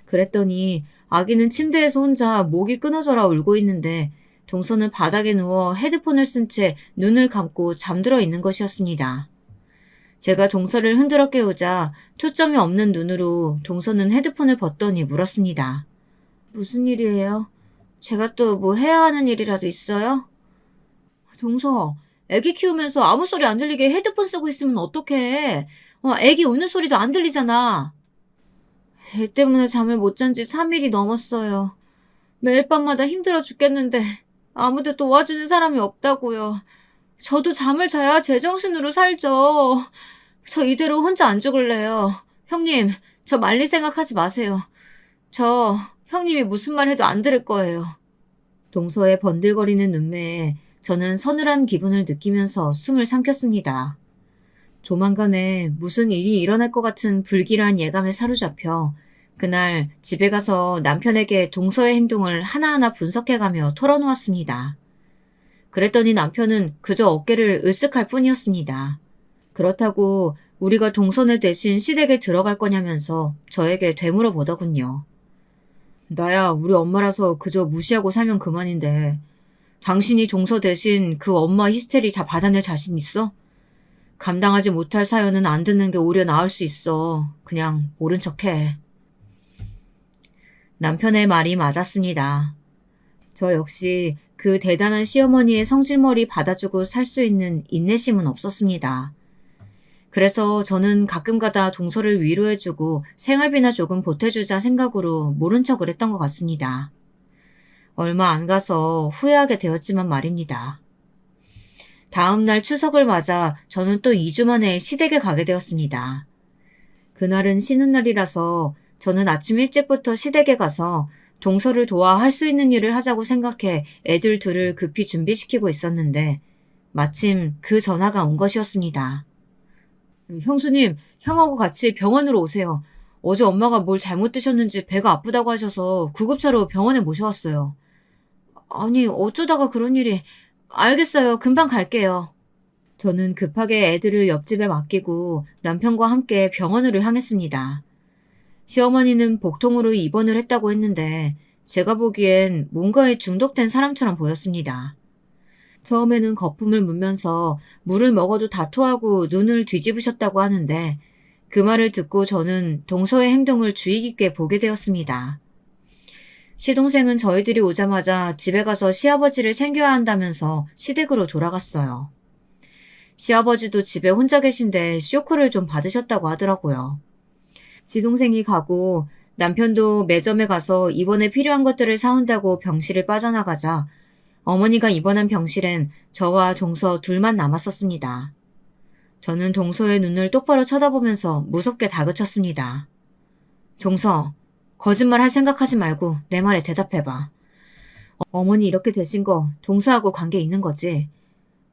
그랬더니 아기는 침대에서 혼자 목이 끊어져라 울고 있는데 동서는 바닥에 누워 헤드폰을 쓴 채 눈을 감고 잠들어 있는 것이었습니다. 제가 동서를 흔들어 깨우자 초점이 없는 눈으로 동서는 헤드폰을 벗더니 물었습니다. 무슨 일이에요? 제가 또 뭐 해야 하는 일이라도 있어요? 동서, 애기 키우면서 아무 소리 안 들리게 헤드폰 쓰고 있으면 어떡해? 애기 우는 소리도 안 들리잖아. 애 때문에 잠을 못 잔 지 3일이 넘었어요. 매일 밤마다 힘들어 죽겠는데 아무도 도와주는 사람이 없다고요. 저도 잠을 자야 제정신으로 살죠. 저 이대로 혼자 안 죽을래요. 형님, 저 말릴 생각하지 마세요. 저 형님이 무슨 말 해도 안 들을 거예요. 동서의 번들거리는 눈매에 저는 서늘한 기분을 느끼면서 숨을 삼켰습니다. 조만간에 무슨 일이 일어날 것 같은 불길한 예감에 사로잡혀 그날 집에 가서 남편에게 동서의 행동을 하나하나 분석해가며 털어놓았습니다. 그랬더니 남편은 그저 어깨를 으쓱할 뿐이었습니다. 그렇다고 우리가 동서네 대신 시댁에 들어갈 거냐면서 저에게 되물어 보더군요. 나야 우리 엄마라서 그저 무시하고 살면 그만인데 당신이 동서 대신 그 엄마 히스테리 다 받아낼 자신 있어? 감당하지 못할 사연은 안 듣는 게 오히려 나을 수 있어. 그냥 모른 척해. 남편의 말이 맞았습니다. 저 역시 그 대단한 시어머니의 성실머리 받아주고 살 수 있는 인내심은 없었습니다. 그래서 저는 가끔가다 동서를 위로해주고 생활비나 조금 보태주자 생각으로 모른 척을 했던 것 같습니다. 얼마 안 가서 후회하게 되었지만 말입니다. 다음 날 추석을 맞아 저는 또 2주 만에 시댁에 가게 되었습니다. 그날은 쉬는 날이라서 저는 아침 일찍부터 시댁에 가서 동서를 도와 할 수 있는 일을 하자고 생각해 애들 둘을 급히 준비시키고 있었는데 마침 그 전화가 온 것이었습니다. 형수님, 형하고 같이 병원으로 오세요. 어제 엄마가 뭘 잘못 드셨는지 배가 아프다고 하셔서 구급차로 병원에 모셔왔어요. 아니, 어쩌다가 그런 일이... 알겠어요. 금방 갈게요. 저는 급하게 애들을 옆집에 맡기고 남편과 함께 병원으로 향했습니다. 시어머니는 복통으로 입원을 했다고 했는데 제가 보기엔 뭔가에 중독된 사람처럼 보였습니다. 처음에는 거품을 묻면서 물을 먹어도 다 토하고 눈을 뒤집으셨다고 하는데 그 말을 듣고 저는 동서의 행동을 주의 깊게 보게 되었습니다. 시동생은 저희들이 오자마자 집에 가서 시아버지를 챙겨야 한다면서 시댁으로 돌아갔어요. 시아버지도 집에 혼자 계신데 쇼크를 좀 받으셨다고 하더라고요. 시동생이 가고 남편도 매점에 가서 입원에 필요한 것들을 사온다고 병실을 빠져나가자 어머니가 입원한 병실엔 저와 동서 둘만 남았었습니다. 저는 동서의 눈을 똑바로 쳐다보면서 무섭게 다그쳤습니다. 동서, 거짓말 할 생각하지 말고 내 말에 대답해봐. 어머니 이렇게 되신 거 동서하고 관계 있는 거지?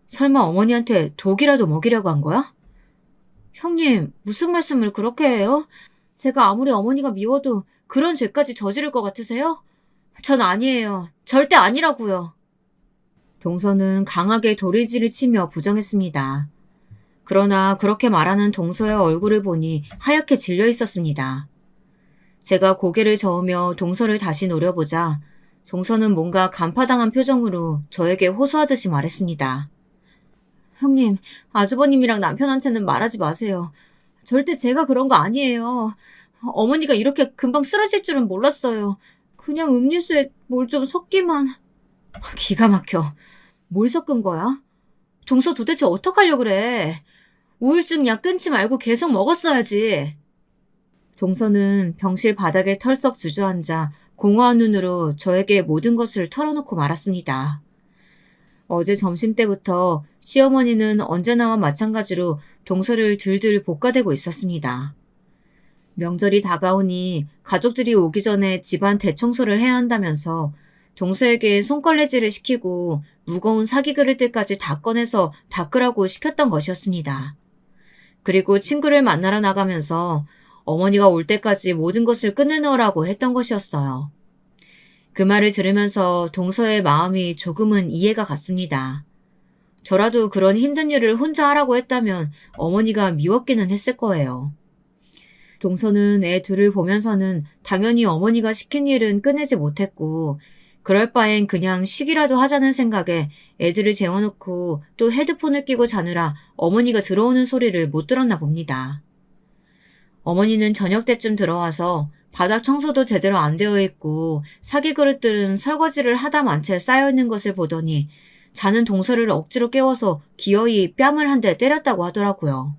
설마 어머니한테 독이라도 먹이려고 한 거야? 형님, 무슨 말씀을 그렇게 해요? 제가 아무리 어머니가 미워도 그런 죄까지 저지를 것 같으세요? 전 아니에요. 절대 아니라고요. 동서는 강하게 도리지를 치며 부정했습니다. 그러나 그렇게 말하는 동서의 얼굴을 보니 하얗게 질려 있었습니다. 제가 고개를 저으며 동서를 다시 노려보자 동서는 뭔가 간파당한 표정으로 저에게 호소하듯이 말했습니다. 형님, 아주버님이랑 남편한테는 말하지 마세요. 절대 제가 그런 거 아니에요. 어머니가 이렇게 금방 쓰러질 줄은 몰랐어요. 그냥 음료수에 뭘 좀 섞기만. 기가 막혀. 뭘 섞은 거야? 동서 도대체 어떡하려고 그래? 우울증 약 끊지 말고 계속 먹었어야지. 동서는 병실 바닥에 털썩 주저앉아 공허한 눈으로 저에게 모든 것을 털어놓고 말았습니다. 어제 점심때부터 시어머니는 언제나와 마찬가지로 동서를 들들 볶아대고 있었습니다. 명절이 다가오니 가족들이 오기 전에 집안 대청소를 해야 한다면서 동서에게 손걸레질을 시키고 무거운 사기 그릇들까지 다 꺼내서 닦으라고 시켰던 것이었습니다. 그리고 친구를 만나러 나가면서 어머니가 올 때까지 모든 것을 끝내놓으라고 했던 것이었어요. 그 말을 들으면서 동서의 마음이 조금은 이해가 갔습니다. 저라도 그런 힘든 일을 혼자 하라고 했다면 어머니가 미웠기는 했을 거예요. 동서는 애 둘을 보면서는 당연히 어머니가 시킨 일은 끝내지 못했고 그럴 바엔 그냥 쉬기라도 하자는 생각에 애들을 재워놓고 또 헤드폰을 끼고 자느라 어머니가 들어오는 소리를 못 들었나 봅니다. 어머니는 저녁 때쯤 들어와서 바닥 청소도 제대로 안 되어 있고 사기 그릇들은 설거지를 하다 만 채 쌓여 있는 것을 보더니 자는 동서를 억지로 깨워서 기어이 뺨을 한 대 때렸다고 하더라고요.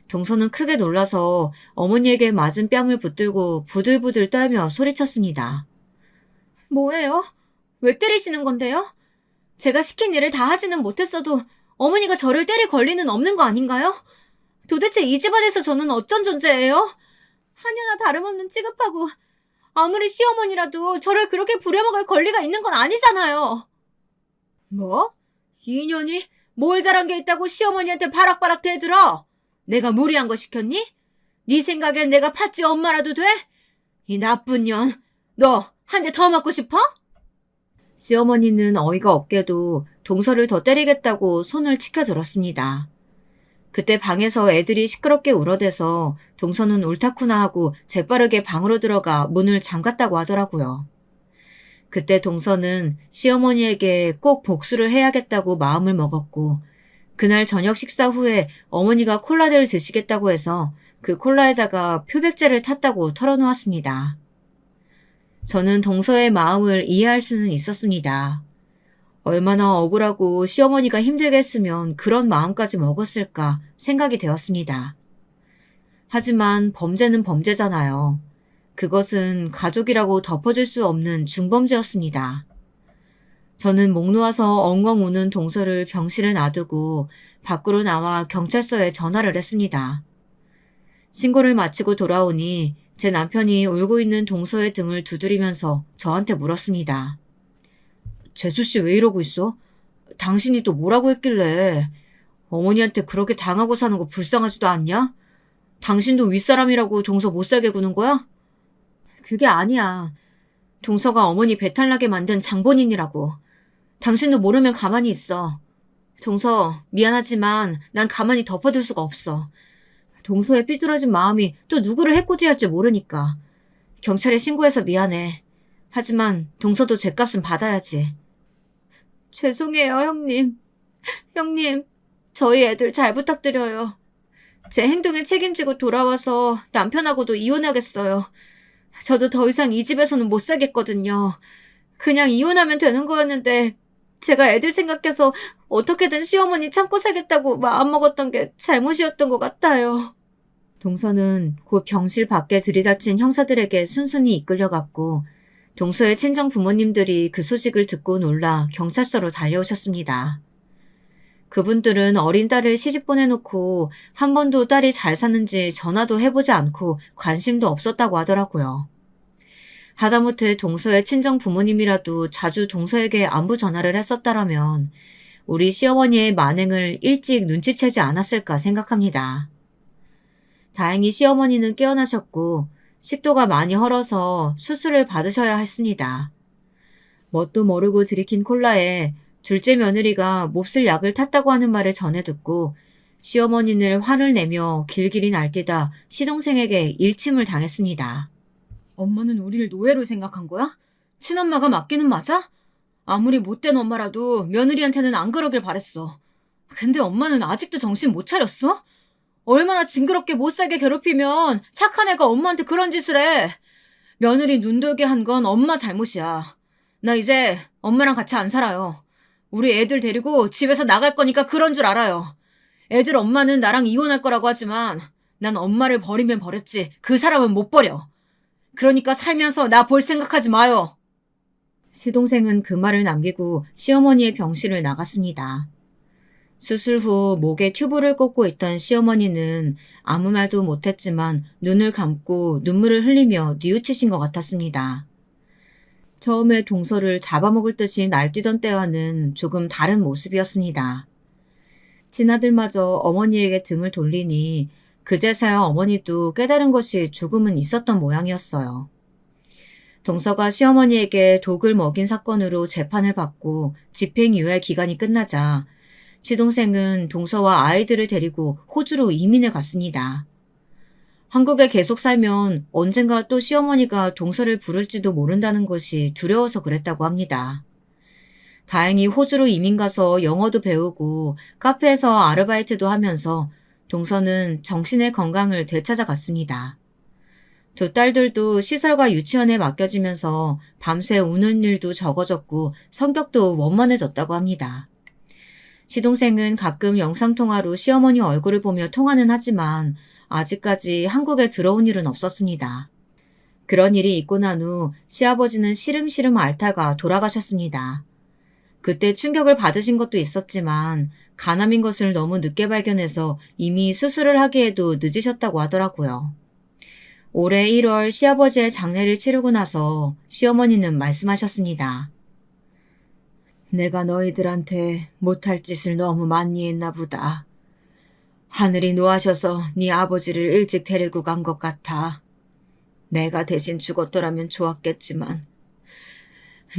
동서는 크게 놀라서 어머니에게 맞은 뺨을 붙들고 부들부들 떨며 소리쳤습니다. 뭐예요? 왜 때리시는 건데요? 제가 시킨 일을 다 하지는 못했어도 어머니가 저를 때릴 권리는 없는 거 아닌가요? 도대체 이 집안에서 저는 어쩐 존재예요? 하녀나 다름없는 취급하고 아무리 시어머니라도 저를 그렇게 부려먹을 권리가 있는 건 아니잖아요. 뭐? 이 년이 뭘 잘한 게 있다고 시어머니한테 바락바락 대들어? 내가 무리한 거 시켰니? 네 생각엔 내가 팥쥐 엄마라도 돼? 이 나쁜 년, 너 한 대 더 맞고 싶어? 시어머니는 어이가 없게도 동서를 더 때리겠다고 손을 치켜들었습니다. 그때 방에서 애들이 시끄럽게 울어대서 동서는 옳다쿠나 하고 재빠르게 방으로 들어가 문을 잠갔다고 하더라고요. 그때 동서는 시어머니에게 꼭 복수를 해야겠다고 마음을 먹었고 그날 저녁 식사 후에 어머니가 콜라를 드시겠다고 해서 그 콜라에다가 표백제를 탔다고 털어놓았습니다. 저는 동서의 마음을 이해할 수는 있었습니다. 얼마나 억울하고 시어머니가 힘들게 했으면 그런 마음까지 먹었을까 생각이 되었습니다. 하지만 범죄는 범죄잖아요. 그것은 가족이라고 덮어줄 수 없는 중범죄였습니다. 저는 목 놓아서 엉엉 우는 동서를 병실에 놔두고 밖으로 나와 경찰서에 전화를 했습니다. 신고를 마치고 돌아오니 제 남편이 울고 있는 동서의 등을 두드리면서 저한테 물었습니다. 재수씨 왜 이러고 있어? 당신이 또 뭐라고 했길래 어머니한테 그렇게 당하고 사는 거 불쌍하지도 않냐? 당신도 윗사람이라고 동서 못살게 구는 거야? 그게 아니야. 동서가 어머니 배탈나게 만든 장본인이라고. 당신도 모르면 가만히 있어. 동서, 미안하지만 난 가만히 덮어둘 수가 없어. 동서의 삐뚤어진 마음이 또 누구를 해코지 할지 모르니까. 경찰에 신고해서 미안해. 하지만 동서도 죗값은 받아야지. 죄송해요, 형님. 형님, 저희 애들 잘 부탁드려요. 제 행동에 책임지고 돌아와서 남편하고도 이혼하겠어요. 저도 더 이상 이 집에서는 못 살겠거든요. 그냥 이혼하면 되는 거였는데 제가 애들 생각해서 어떻게든 시어머니 참고 살겠다고 마음먹었던 게 잘못이었던 것 같아요. 동서는 곧 병실 밖에 들이닥친 형사들에게 순순히 이끌려갔고 동서의 친정 부모님들이 그 소식을 듣고 놀라 경찰서로 달려오셨습니다. 그분들은 어린 딸을 시집 보내놓고 한 번도 딸이 잘 사는지 전화도 해보지 않고 관심도 없었다고 하더라고요. 하다못해 동서의 친정 부모님이라도 자주 동서에게 안부 전화를 했었다라면 우리 시어머니의 만행을 일찍 눈치채지 않았을까 생각합니다. 다행히 시어머니는 깨어나셨고 식도가 많이 헐어서 수술을 받으셔야 했습니다. 뭣도 모르고 들이킨 콜라에 둘째 며느리가 몹쓸 약을 탔다고 하는 말을 전해 듣고 시어머니는 화를 내며 길길이 날뛰다 시동생에게 일침을 당했습니다. 엄마는 우리를 노예로 생각한 거야? 친엄마가 맞기는 맞아? 아무리 못된 엄마라도 며느리한테는 안 그러길 바랬어. 근데 엄마는 아직도 정신 못 차렸어? 얼마나 징그럽게 못살게 괴롭히면 착한 애가 엄마한테 그런 짓을 해. 며느리 눈돌게 한 건 엄마 잘못이야. 나 이제 엄마랑 같이 안 살아요. 우리 애들 데리고 집에서 나갈 거니까 그런 줄 알아요. 애들 엄마는 나랑 이혼할 거라고 하지만 난 엄마를 버리면 버렸지 그 사람은 못 버려. 그러니까 살면서 나 볼 생각하지 마요. 시동생은 그 말을 남기고 시어머니의 병실을 나갔습니다. 수술 후 목에 튜브를 꽂고 있던 시어머니는 아무 말도 못했지만 눈을 감고 눈물을 흘리며 뉘우치신 것 같았습니다. 처음에 동서를 잡아먹을 듯이 날뛰던 때와는 조금 다른 모습이었습니다. 친아들마저 어머니에게 등을 돌리니 그제서야 어머니도 깨달은 것이 조금은 있었던 모양이었어요. 동서가 시어머니에게 독을 먹인 사건으로 재판을 받고 집행유예 기간이 끝나자 시동생은 동서와 아이들을 데리고 호주로 이민을 갔습니다. 한국에 계속 살면 언젠가 또 시어머니가 동서를 부를지도 모른다는 것이 두려워서 그랬다고 합니다. 다행히 호주로 이민 가서 영어도 배우고 카페에서 아르바이트도 하면서 동서는 정신의 건강을 되찾아갔습니다. 두 딸들도 시설과 유치원에 맡겨지면서 밤새 우는 일도 적어졌고 성격도 원만해졌다고 합니다. 시동생은 가끔 영상통화로 시어머니 얼굴을 보며 통화는 하지만 아직까지 한국에 들어온 일은 없었습니다. 그런 일이 있고 난 후 시아버지는 시름시름 앓다가 돌아가셨습니다. 그때 충격을 받으신 것도 있었지만 간암인 것을 너무 늦게 발견해서 이미 수술을 하기에도 늦으셨다고 하더라고요. 올해 1월 시아버지의 장례를 치르고 나서 시어머니는 말씀하셨습니다. 내가 너희들한테 못할 짓을 너무 많이 했나 보다. 하늘이 노하셔서 네 아버지를 일찍 데리고 간 것 같아. 내가 대신 죽었더라면 좋았겠지만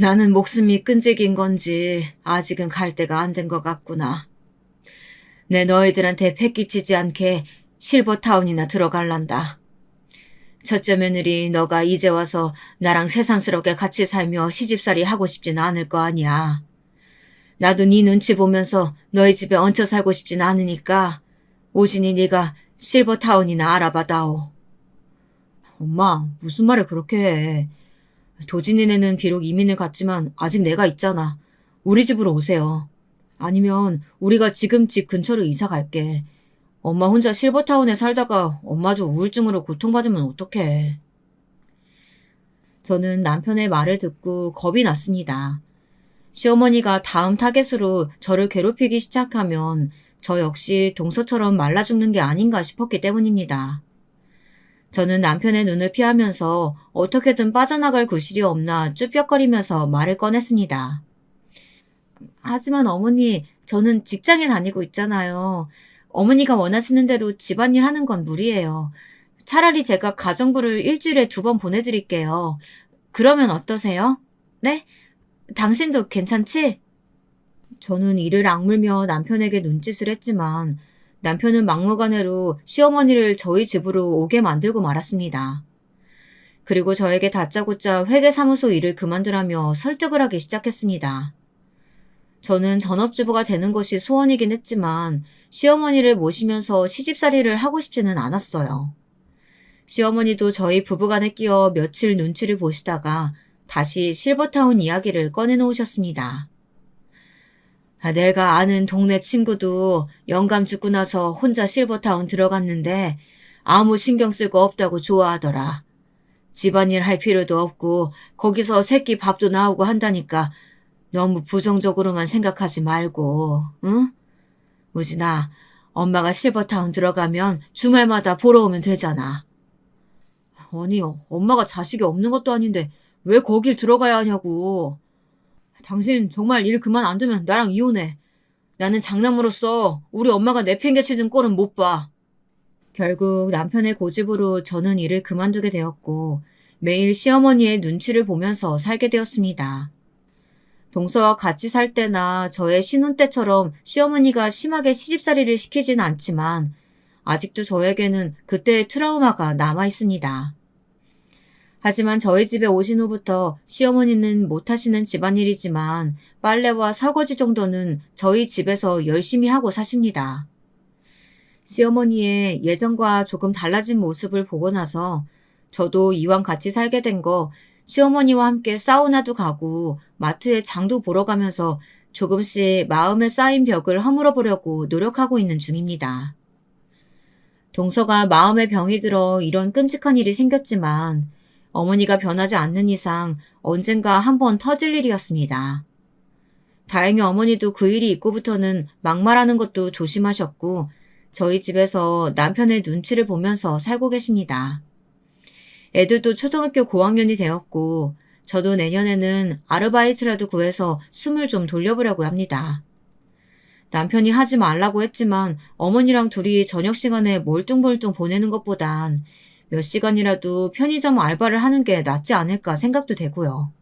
나는 목숨이 끈질긴 건지 아직은 갈 때가 안 된 것 같구나. 내 너희들한테 패기치지 않게 실버타운이나 들어갈란다. 첫째 며느리 너가 이제 와서 나랑 새삼스럽게 같이 살며 시집살이 하고 싶진 않을 거 아니야. 나도 네 눈치 보면서 너희 집에 얹혀 살고 싶진 않으니까 오진이 네가 실버타운이나 알아봐다오. 엄마, 무슨 말을 그렇게 해. 도진이네는 비록 이민을 갔지만 아직 내가 있잖아. 우리 집으로 오세요. 아니면 우리가 지금 집 근처로 이사 갈게. 엄마 혼자 실버타운에 살다가 엄마도 우울증으로 고통받으면 어떡해. 저는 남편의 말을 듣고 겁이 났습니다. 시어머니가 다음 타겟으로 저를 괴롭히기 시작하면 저 역시 동서처럼 말라 죽는 게 아닌가 싶었기 때문입니다. 저는 남편의 눈을 피하면서 어떻게든 빠져나갈 구실이 없나 쭈뼛거리면서 말을 꺼냈습니다. 하지만 어머니, 저는 직장에 다니고 있잖아요. 어머니가 원하시는 대로 집안일 하는 건 무리예요. 차라리 제가 가정부를 일주일에 2번 보내드릴게요. 그러면 어떠세요? 네? 당신도 괜찮지? 저는 이를 악물며 남편에게 눈짓을 했지만 남편은 막무가내로 시어머니를 저희 집으로 오게 만들고 말았습니다. 그리고 저에게 다짜고짜 회계사무소 일을 그만두라며 설득을 하기 시작했습니다. 저는 전업주부가 되는 것이 소원이긴 했지만 시어머니를 모시면서 시집살이를 하고 싶지는 않았어요. 시어머니도 저희 부부간에 끼어 며칠 눈치를 보시다가 다시 실버타운 이야기를 꺼내놓으셨습니다. 내가 아는 동네 친구도 영감 죽고 나서 혼자 실버타운 들어갔는데 아무 신경 쓸 거 없다고 좋아하더라. 집안일 할 필요도 없고 거기서 새끼 밥도 나오고 한다니까 너무 부정적으로만 생각하지 말고, 응? 우진아, 엄마가 실버타운 들어가면 주말마다 보러 오면 되잖아. 아니, 엄마가 자식이 없는 것도 아닌데 왜 거길 들어가야 하냐고. 당신 정말 일 그만 안 두면 나랑 이혼해. 나는 장남으로서 우리 엄마가 내팽개치는 꼴은 못 봐. 결국 남편의 고집으로 저는 일을 그만두게 되었고 매일 시어머니의 눈치를 보면서 살게 되었습니다. 동서와 같이 살 때나 저의 신혼 때처럼 시어머니가 심하게 시집살이를 시키진 않지만 아직도 저에게는 그때의 트라우마가 남아 있습니다. 하지만 저희 집에 오신 후부터 시어머니는 못하시는 집안일이지만 빨래와 설거지 정도는 저희 집에서 열심히 하고 사십니다. 시어머니의 예전과 조금 달라진 모습을 보고 나서 저도 이왕 같이 살게 된 거 시어머니와 함께 사우나도 가고 마트에 장도 보러 가면서 조금씩 마음에 쌓인 벽을 허물어 보려고 노력하고 있는 중입니다. 동서가 마음에 병이 들어 이런 끔찍한 일이 생겼지만 어머니가 변하지 않는 이상 언젠가 한번 터질 일이었습니다. 다행히 어머니도 그 일이 있고부터는 막말하는 것도 조심하셨고 저희 집에서 남편의 눈치를 보면서 살고 계십니다. 애들도 초등학교 고학년이 되었고 저도 내년에는 아르바이트라도 구해서 숨을 좀 돌려보려고 합니다. 남편이 하지 말라고 했지만 어머니랑 둘이 저녁 시간에 멀뚱멀뚱 보내는 것보단 몇 시간이라도 편의점 알바를 하는 게 낫지 않을까 생각도 되고요.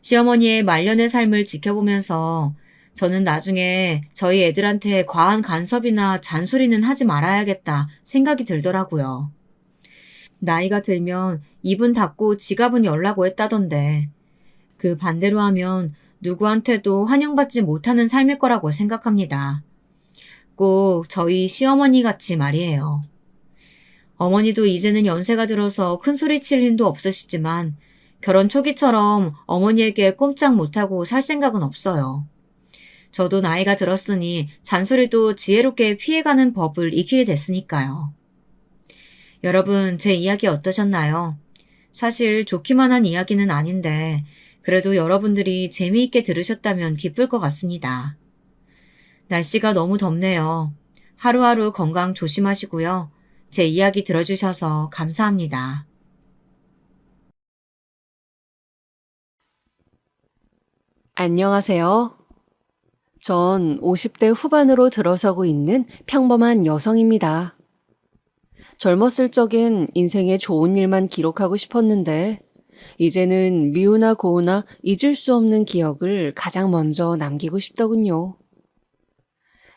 시어머니의 말년의 삶을 지켜보면서 저는 나중에 저희 애들한테 과한 간섭이나 잔소리는 하지 말아야겠다 생각이 들더라고요. 나이가 들면 입은 닫고 지갑은 열라고 했다던데 그 반대로 하면 누구한테도 환영받지 못하는 삶일 거라고 생각합니다. 꼭 저희 시어머니 같이 말이에요. 어머니도 이제는 연세가 들어서 큰소리 칠 힘도 없으시지만 결혼 초기처럼 어머니에게 꼼짝 못하고 살 생각은 없어요. 저도 나이가 들었으니 잔소리도 지혜롭게 피해가는 법을 익히게 됐으니까요. 여러분, 제 이야기 어떠셨나요? 사실 좋기만 한 이야기는 아닌데 그래도 여러분들이 재미있게 들으셨다면 기쁠 것 같습니다. 날씨가 너무 덥네요. 하루하루 건강 조심하시고요. 제 이야기 들어주셔서 감사합니다. 안녕하세요. 전 50대 후반으로 들어서고 있는 평범한 여성입니다. 젊었을 적엔 인생의 좋은 일만 기록하고 싶었는데 이제는 미우나 고우나 잊을 수 없는 기억을 가장 먼저 남기고 싶더군요.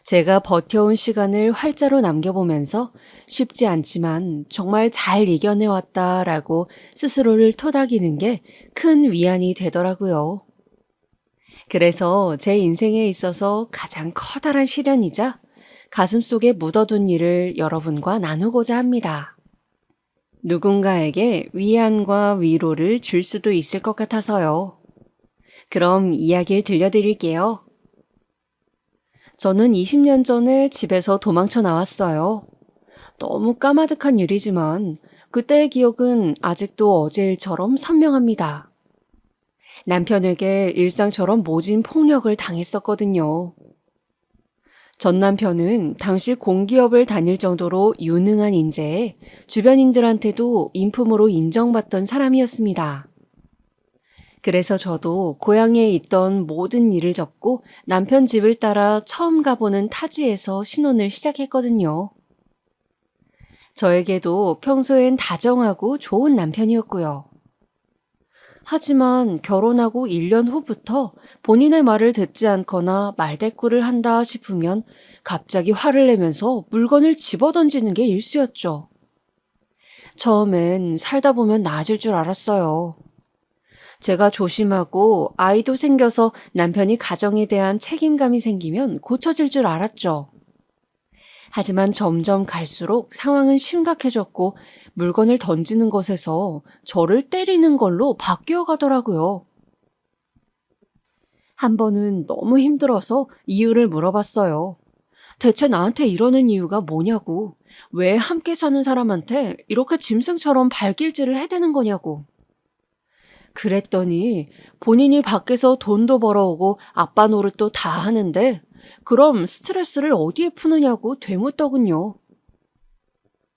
제가 버텨온 시간을 활자로 남겨보면서 쉽지 않지만 정말 잘 이겨내왔다라고 스스로를 토닥이는 게 큰 위안이 되더라고요. 그래서 제 인생에 있어서 가장 커다란 시련이자 가슴속에 묻어둔 일을 여러분과 나누고자 합니다. 누군가에게 위안과 위로를 줄 수도 있을 것 같아서요. 그럼 이야기를 들려드릴게요. 저는 20년 전에 집에서 도망쳐 나왔어요. 너무 까마득한 일이지만 그때의 기억은 아직도 어제 일처럼 선명합니다. 남편에게 일상처럼 모진 폭력을 당했었거든요. 전 남편은 당시 공기업을 다닐 정도로 유능한 인재에 주변인들한테도 인품으로 인정받던 사람이었습니다. 그래서 저도 고향에 있던 모든 일을 접고 남편 집을 따라 처음 가보는 타지에서 신혼을 시작했거든요. 저에게도 평소엔 다정하고 좋은 남편이었고요. 하지만 결혼하고 1년 후부터 본인의 말을 듣지 않거나 말대꾸를 한다 싶으면 갑자기 화를 내면서 물건을 집어던지는 게 일쑤였죠. 처음엔 살다 보면 나아질 줄 알았어요. 제가 조심하고 아이도 생겨서 남편이 가정에 대한 책임감이 생기면 고쳐질 줄 알았죠. 하지만 점점 갈수록 상황은 심각해졌고 물건을 던지는 것에서 저를 때리는 걸로 바뀌어 가더라고요. 한 번은 너무 힘들어서 이유를 물어봤어요. 대체 나한테 이러는 이유가 뭐냐고. 왜 함께 사는 사람한테 이렇게 짐승처럼 발길질을 해대는 거냐고. 그랬더니 본인이 밖에서 돈도 벌어오고 아빠 노릇도 다 하는데 그럼 스트레스를 어디에 푸느냐고 되묻더군요.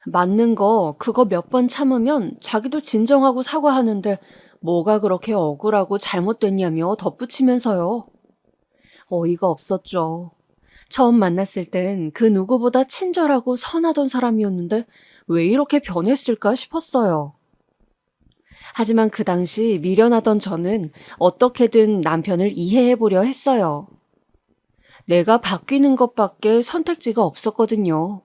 맞는 거 그거 몇 번 참으면 자기도 진정하고 사과하는데 뭐가 그렇게 억울하고 잘못됐냐며 덧붙이면서요. 어이가 없었죠. 처음 만났을 땐 그 누구보다 친절하고 선하던 사람이었는데 왜 이렇게 변했을까 싶었어요. 하지만 그 당시 미련하던 저는 어떻게든 남편을 이해해보려 했어요. 내가 바뀌는 것밖에 선택지가 없었거든요.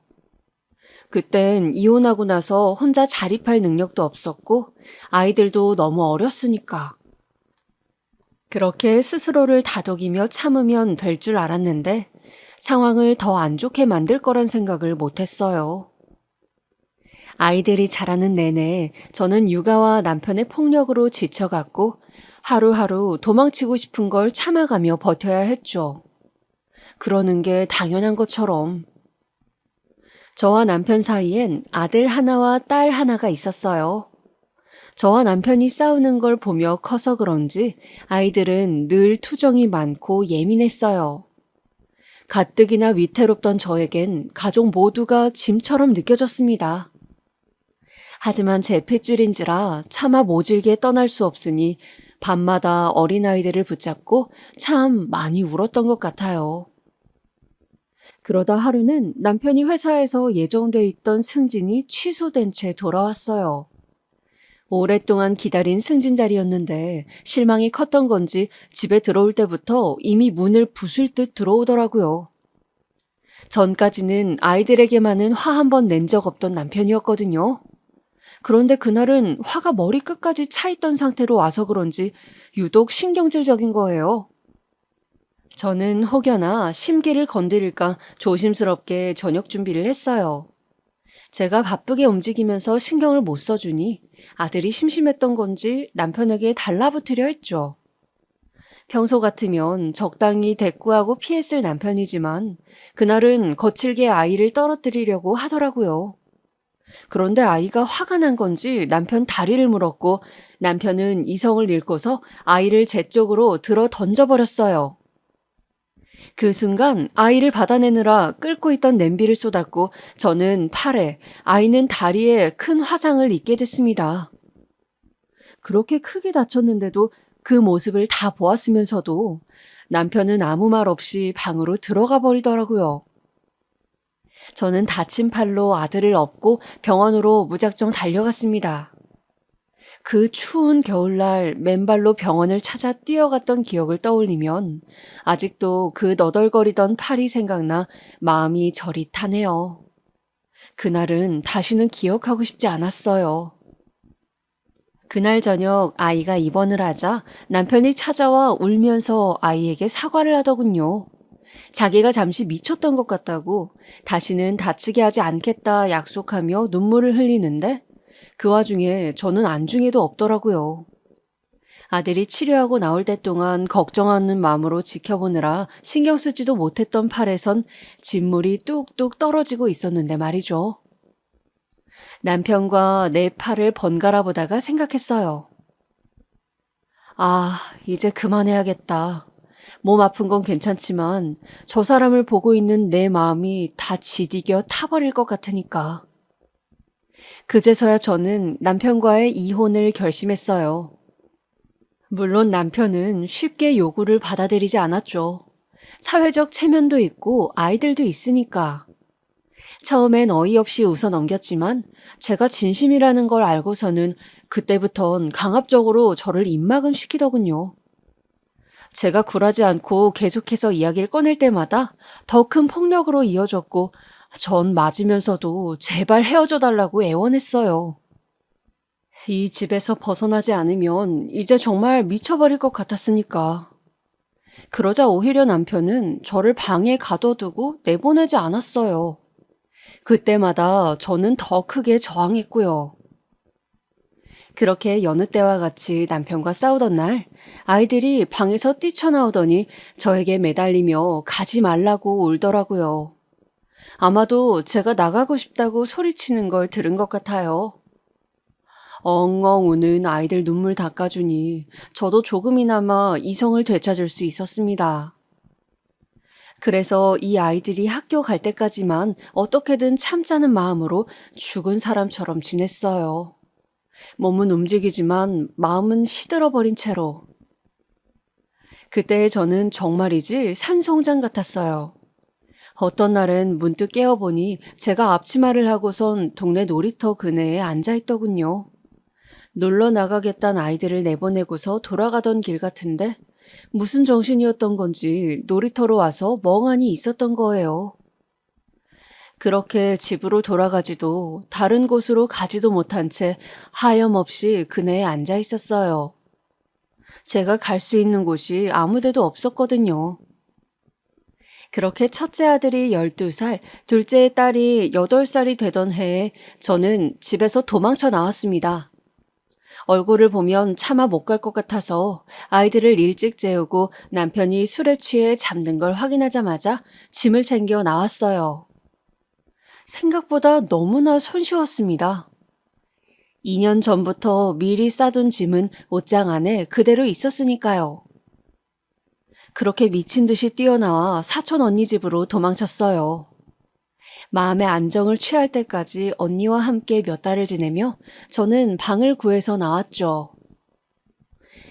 그땐 이혼하고 나서 혼자 자립할 능력도 없었고 아이들도 너무 어렸으니까. 그렇게 스스로를 다독이며 참으면 될 줄 알았는데 상황을 더 안 좋게 만들 거란 생각을 못했어요. 아이들이 자라는 내내 저는 육아와 남편의 폭력으로 지쳐갔고 하루하루 도망치고 싶은 걸 참아가며 버텨야 했죠. 그러는 게 당연한 것처럼. 저와 남편 사이엔 아들 하나와 딸 하나가 있었어요. 저와 남편이 싸우는 걸 보며 커서 그런지 아이들은 늘 투정이 많고 예민했어요. 가뜩이나 위태롭던 저에겐 가족 모두가 짐처럼 느껴졌습니다. 하지만 제 핏줄인지라 차마 모질게 떠날 수 없으니 밤마다 어린아이들을 붙잡고 참 많이 울었던 것 같아요. 그러다 하루는 남편이 회사에서 예정돼 있던 승진이 취소된 채 돌아왔어요. 오랫동안 기다린 승진 자리였는데 실망이 컸던 건지 집에 들어올 때부터 이미 문을 부술 듯 들어오더라고요. 전까지는 아이들에게만은 화 한 번 낸 적 없던 남편이었거든요. 그런데 그날은 화가 머리끝까지 차 있던 상태로 와서 그런지 유독 신경질적인 거예요. 저는 혹여나 심기를 건드릴까 조심스럽게 저녁 준비를 했어요. 제가 바쁘게 움직이면서 신경을 못 써주니 아들이 심심했던 건지 남편에게 달라붙으려 했죠. 평소 같으면 적당히 대꾸하고 피했을 남편이지만 그날은 거칠게 아이를 떨어뜨리려고 하더라고요. 그런데 아이가 화가 난 건지 남편 다리를 물었고 남편은 이성을 잃고서 아이를 제 쪽으로 들어 던져버렸어요. 그 순간 아이를 받아내느라 끓고 있던 냄비를 쏟았고 저는 팔에, 아이는 다리에 큰 화상을 입게 됐습니다. 그렇게 크게 다쳤는데도 그 모습을 다 보았으면서도 남편은 아무 말 없이 방으로 들어가 버리더라고요. 저는 다친 팔로 아들을 업고 병원으로 무작정 달려갔습니다. 그 추운 겨울날 맨발로 병원을 찾아 뛰어갔던 기억을 떠올리면 아직도 그 너덜거리던 팔이 생각나 마음이 저릿하네요. 그날은 다시는 기억하고 싶지 않았어요. 그날 저녁 아이가 입원을 하자 남편이 찾아와 울면서 아이에게 사과를 하더군요. 자기가 잠시 미쳤던 것 같다고 다시는 다치게 하지 않겠다 약속하며 눈물을 흘리는데 그 와중에 저는 안중에도 없더라고요. 아들이 치료하고 나올 때 동안 걱정하는 마음으로 지켜보느라 신경 쓰지도 못했던 팔에선 진물이 뚝뚝 떨어지고 있었는데 말이죠. 남편과 내 팔을 번갈아 보다가 생각했어요. 아, 이제 그만해야겠다. 몸 아픈 건 괜찮지만 저 사람을 보고 있는 내 마음이 다 지디겨 타버릴 것 같으니까. 그제서야 저는 남편과의 이혼을 결심했어요. 물론 남편은 쉽게 요구를 받아들이지 않았죠. 사회적 체면도 있고 아이들도 있으니까. 처음엔 어이없이 웃어 넘겼지만 제가 진심이라는 걸 알고서는 그때부턴 강압적으로 저를 입막음 시키더군요. 제가 굴하지 않고 계속해서 이야기를 꺼낼 때마다 더 큰 폭력으로 이어졌고 전 맞으면서도 제발 헤어져 달라고 애원했어요. 이 집에서 벗어나지 않으면 이제 정말 미쳐버릴 것 같았으니까. 그러자 오히려 남편은 저를 방에 가둬두고 내보내지 않았어요. 그때마다 저는 더 크게 저항했고요. 그렇게 여느 때와 같이 남편과 싸우던 날 아이들이 방에서 뛰쳐나오더니 저에게 매달리며 가지 말라고 울더라고요. 아마도 제가 나가고 싶다고 소리치는 걸 들은 것 같아요. 엉엉 우는 아이들 눈물 닦아주니 저도 조금이나마 이성을 되찾을 수 있었습니다. 그래서 이 아이들이 학교 갈 때까지만 어떻게든 참자는 마음으로 죽은 사람처럼 지냈어요. 몸은 움직이지만 마음은 시들어버린 채로. 그때 저는 정말이지 산송장 같았어요. 어떤 날은 문득 깨어보니 제가 앞치마를 하고선 동네 놀이터 그네에 앉아있더군요. 놀러 나가겠다는 아이들을 내보내고서 돌아가던 길 같은데 무슨 정신이었던 건지 놀이터로 와서 멍하니 있었던 거예요. 그렇게 집으로 돌아가지도 다른 곳으로 가지도 못한 채 하염없이 그네에 앉아 있었어요. 제가 갈 수 있는 곳이 아무 데도 없었거든요. 그렇게 첫째 아들이 12살, 둘째 딸이 8살이 되던 해에 저는 집에서 도망쳐 나왔습니다. 얼굴을 보면 차마 못 갈 것 같아서 아이들을 일찍 재우고 남편이 술에 취해 잠든 걸 확인하자마자 짐을 챙겨 나왔어요. 생각보다 너무나 손쉬웠습니다. 2년 전부터 미리 싸둔 짐은 옷장 안에 그대로 있었으니까요. 그렇게 미친 듯이 뛰어나와 사촌 언니 집으로 도망쳤어요. 마음의 안정을 취할 때까지 언니와 함께 몇 달을 지내며 저는 방을 구해서 나왔죠.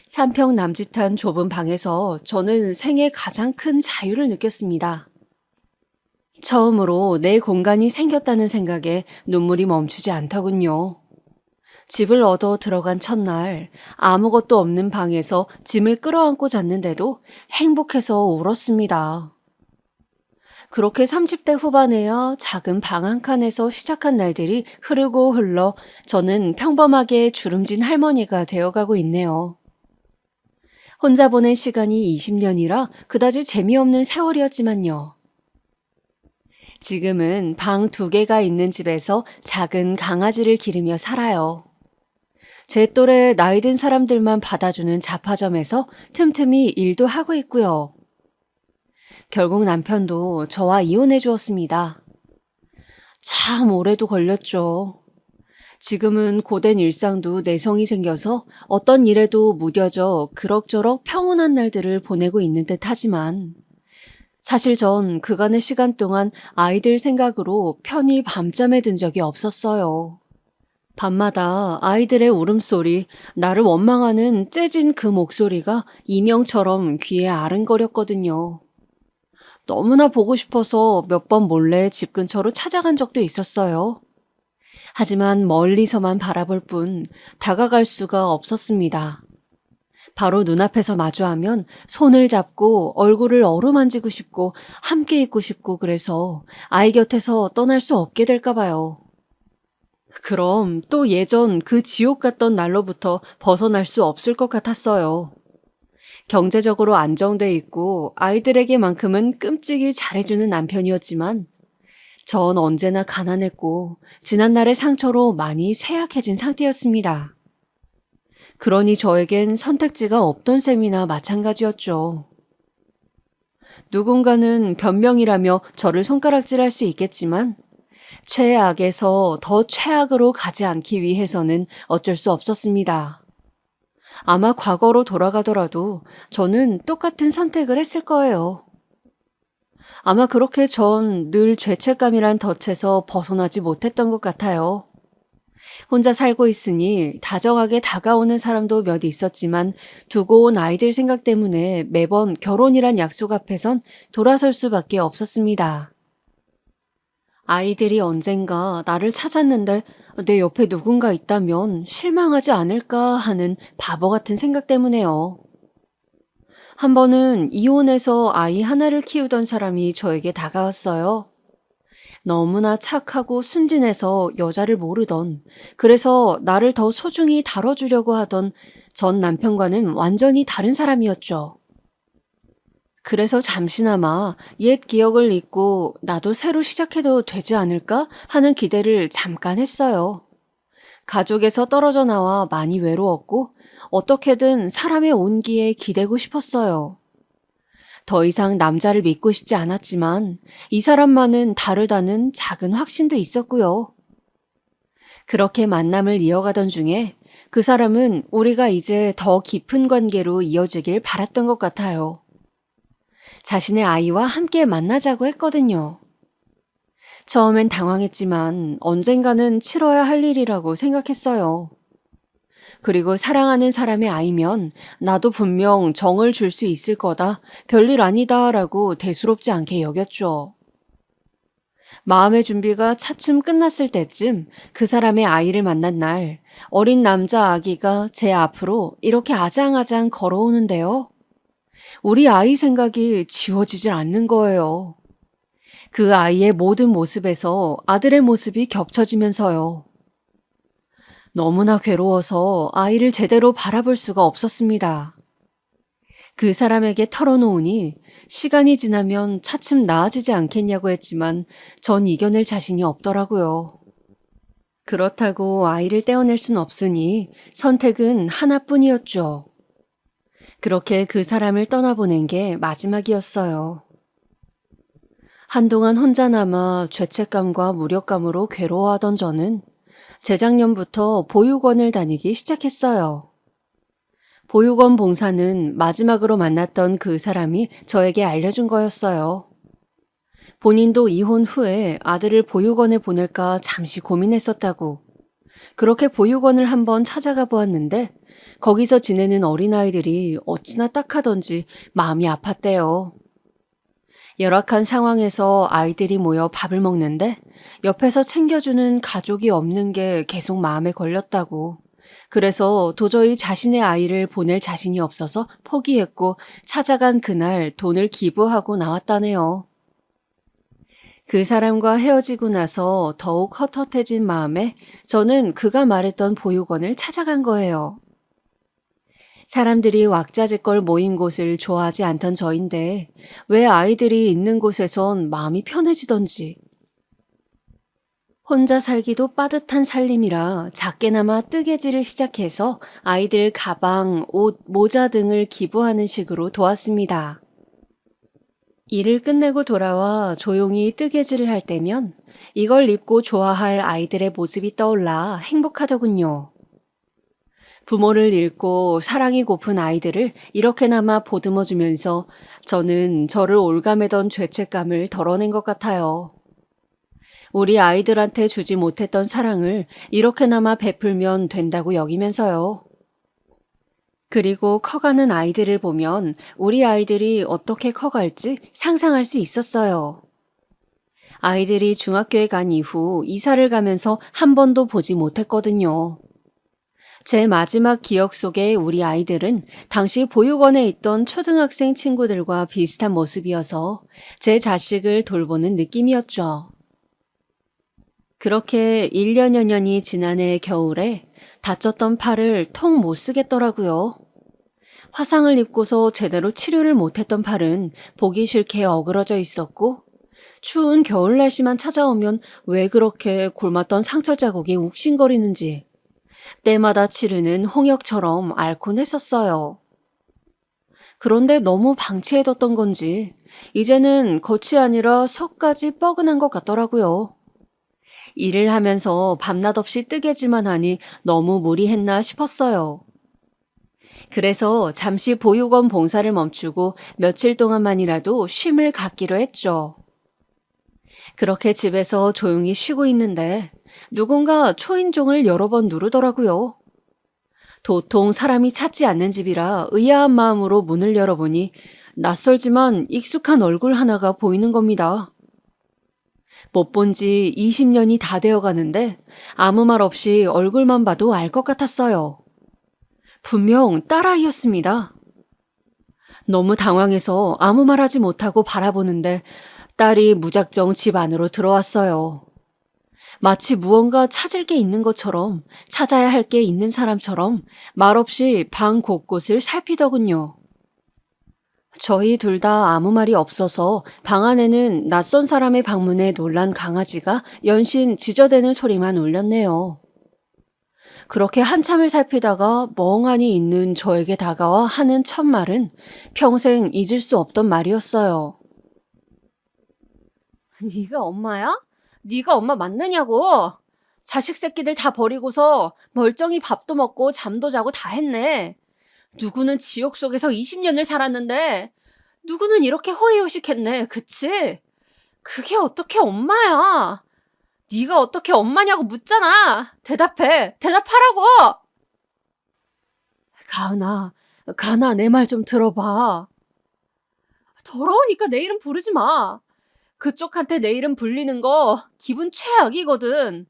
3평 남짓한 좁은 방에서 저는 생애 가장 큰 자유를 느꼈습니다. 처음으로 내 공간이 생겼다는 생각에 눈물이 멈추지 않더군요. 집을 얻어 들어간 첫날 아무것도 없는 방에서 짐을 끌어안고 잤는데도 행복해서 울었습니다. 그렇게 30대 후반에야 작은 방 한 칸에서 시작한 날들이 흐르고 흘러 저는 평범하게 주름진 할머니가 되어가고 있네요. 혼자 보낸 시간이 20년이라 그다지 재미없는 세월이었지만요. 지금은 방 2개가 있는 집에서 작은 강아지를 기르며 살아요. 제 또래 나이 든 사람들만 받아주는 잡화점에서 틈틈이 일도 하고 있고요. 결국 남편도 저와 이혼해 주었습니다. 참 오래도 걸렸죠. 지금은 고된 일상도 내성이 생겨서 어떤 일에도 무뎌져 그럭저럭 평온한 날들을 보내고 있는 듯 하지만 사실 전 그간의 시간 동안 아이들 생각으로 편히 밤잠에 든 적이 없었어요. 밤마다 아이들의 울음소리, 나를 원망하는 째진 그 목소리가 이명처럼 귀에 아른거렸거든요. 너무나 보고 싶어서 몇 번 몰래 집 근처로 찾아간 적도 있었어요. 하지만 멀리서만 바라볼 뿐 다가갈 수가 없었습니다. 바로 눈앞에서 마주하면 손을 잡고 얼굴을 어루만지고 싶고 함께 있고 싶고 그래서 아이 곁에서 떠날 수 없게 될까 봐요. 그럼 또 예전 그 지옥 같던 날로부터 벗어날 수 없을 것 같았어요. 경제적으로 안정돼 있고 아이들에게만큼은 끔찍이 잘해주는 남편이었지만 전 언제나 가난했고 지난날의 상처로 많이 쇠약해진 상태였습니다. 그러니 저에겐 선택지가 없던 셈이나 마찬가지였죠. 누군가는 변명이라며 저를 손가락질할 수 있겠지만 최악에서 더 최악으로 가지 않기 위해서는 어쩔 수 없었습니다. 아마 과거로 돌아가더라도 저는 똑같은 선택을 했을 거예요. 아마 그렇게 전 늘 죄책감이란 덫에서 벗어나지 못했던 것 같아요. 혼자 살고 있으니 다정하게 다가오는 사람도 몇 있었지만 두고 온 아이들 생각 때문에 매번 결혼이란 약속 앞에선 돌아설 수밖에 없었습니다. 아이들이 언젠가 나를 찾았는데 내 옆에 누군가 있다면 실망하지 않을까 하는 바보 같은 생각 때문에요. 한 번은 이혼해서 아이 하나를 키우던 사람이 저에게 다가왔어요. 너무나 착하고 순진해서 여자를 모르던, 그래서 나를 더 소중히 다뤄주려고 하던 전 남편과는 완전히 다른 사람이었죠. 그래서 잠시나마 옛 기억을 잊고 나도 새로 시작해도 되지 않을까 하는 기대를 잠깐 했어요. 가족에서 떨어져 나와 많이 외로웠고 어떻게든 사람의 온기에 기대고 싶었어요. 더 이상 남자를 믿고 싶지 않았지만 이 사람만은 다르다는 작은 확신도 있었고요. 그렇게 만남을 이어가던 중에 그 사람은 우리가 이제 더 깊은 관계로 이어지길 바랐던 것 같아요. 자신의 아이와 함께 만나자고 했거든요. 처음엔 당황했지만 언젠가는 치러야 할 일이라고 생각했어요. 그리고 사랑하는 사람의 아이면 나도 분명 정을 줄 수 있을 거다, 별일 아니다 라고 대수롭지 않게 여겼죠. 마음의 준비가 차츰 끝났을 때쯤 그 사람의 아이를 만난 날, 어린 남자 아기가 제 앞으로 이렇게 아장아장 걸어오는데요. 우리 아이 생각이 지워지질 않는 거예요. 그 아이의 모든 모습에서 아들의 모습이 겹쳐지면서요. 너무나 괴로워서 아이를 제대로 바라볼 수가 없었습니다. 그 사람에게 털어놓으니 시간이 지나면 차츰 나아지지 않겠냐고 했지만 전 이겨낼 자신이 없더라고요. 그렇다고 아이를 떼어낼 순 없으니 선택은 하나뿐이었죠. 그렇게 그 사람을 떠나보낸 게 마지막이었어요. 한동안 혼자 남아 죄책감과 무력감으로 괴로워하던 저는 재작년부터 보육원을 다니기 시작했어요. 보육원 봉사는 마지막으로 만났던 그 사람이 저에게 알려준 거였어요. 본인도 이혼 후에 아들을 보육원에 보낼까 잠시 고민했었다고. 그렇게 보육원을 한번 찾아가 보았는데 거기서 지내는 어린아이들이 어찌나 딱하던지 마음이 아팠대요. 열악한 상황에서 아이들이 모여 밥을 먹는데 옆에서 챙겨주는 가족이 없는 게 계속 마음에 걸렸다고. 그래서 도저히 자신의 아이를 보낼 자신이 없어서 포기했고 찾아간 그날 돈을 기부하고 나왔다네요. 그 사람과 헤어지고 나서 더욱 헛헛해진 마음에 저는 그가 말했던 보육원을 찾아간 거예요. 사람들이 왁자지껄 모인 곳을 좋아하지 않던 저인데 왜 아이들이 있는 곳에선 마음이 편해지던지. 혼자 살기도 빠듯한 살림이라 작게나마 뜨개질을 시작해서 아이들 가방, 옷, 모자 등을 기부하는 식으로 도왔습니다. 일을 끝내고 돌아와 조용히 뜨개질을 할 때면 이걸 입고 좋아할 아이들의 모습이 떠올라 행복하더군요. 부모를 잃고 사랑이 고픈 아이들을 이렇게나마 보듬어주면서 저는 저를 올가매던 죄책감을 덜어낸 것 같아요. 우리 아이들한테 주지 못했던 사랑을 이렇게나마 베풀면 된다고 여기면서요. 그리고 커가는 아이들을 보면 우리 아이들이 어떻게 커갈지 상상할 수 있었어요. 아이들이 중학교에 간 이후 이사를 가면서 한 번도 보지 못했거든요. 제 마지막 기억 속의 우리 아이들은 당시 보육원에 있던 초등학생 친구들과 비슷한 모습이어서 제 자식을 돌보는 느낌이었죠. 그렇게 1년여 년이 지난 해 겨울에 다쳤던 팔을 통 못 쓰겠더라고요. 화상을 입고서 제대로 치료를 못했던 팔은 보기 싫게 어그러져 있었고 추운 겨울 날씨만 찾아오면 왜 그렇게 곪았던 상처 자국이 욱신거리는지 때마다 치르는 홍역처럼 앓곤 했었어요. 그런데 너무 방치해뒀던 건지 이제는 겉이 아니라 속까지 뻐근한 것 같더라고요. 일을 하면서 밤낮 없이 뜨개질만 하니 너무 무리했나 싶었어요. 그래서 잠시 보육원 봉사를 멈추고 며칠 동안만이라도 쉼을 갖기로 했죠. 그렇게 집에서 조용히 쉬고 있는데 누군가 초인종을 여러 번 누르더라고요. 도통 사람이 찾지 않는 집이라 의아한 마음으로 문을 열어보니 낯설지만 익숙한 얼굴 하나가 보이는 겁니다. 못 본 지 20년이 다 되어 가는데 아무 말 없이 얼굴만 봐도 알 것 같았어요. 분명 딸아이였습니다. 너무 당황해서 아무 말 하지 못하고 바라보는데 딸이 무작정 집 안으로 들어왔어요. 마치 무언가 찾을 게 있는 것처럼, 찾아야 할 게 있는 사람처럼 말없이 방 곳곳을 살피더군요. 저희 둘 다 아무 말이 없어서 방 안에는 낯선 사람의 방문에 놀란 강아지가 연신 짖어대는 소리만 울렸네요. 그렇게 한참을 살피다가 멍하니 있는 저에게 다가와 하는 첫 말은 평생 잊을 수 없던 말이었어요. 네가 엄마야? 네가 엄마 맞느냐고? 자식 새끼들 다 버리고서 멀쩡히 밥도 먹고 잠도 자고 다 했네. 누구는 지옥 속에서 20년을 살았는데 누구는 이렇게 호의호식했네. 그치? 그게 어떻게 엄마야? 네가 어떻게 엄마냐고 묻잖아. 대답해. 대답하라고. 가은아, 내 말 좀 들어봐. 더러우니까 내 이름 부르지 마. 그쪽한테 내 이름 불리는 거 기분 최악이거든.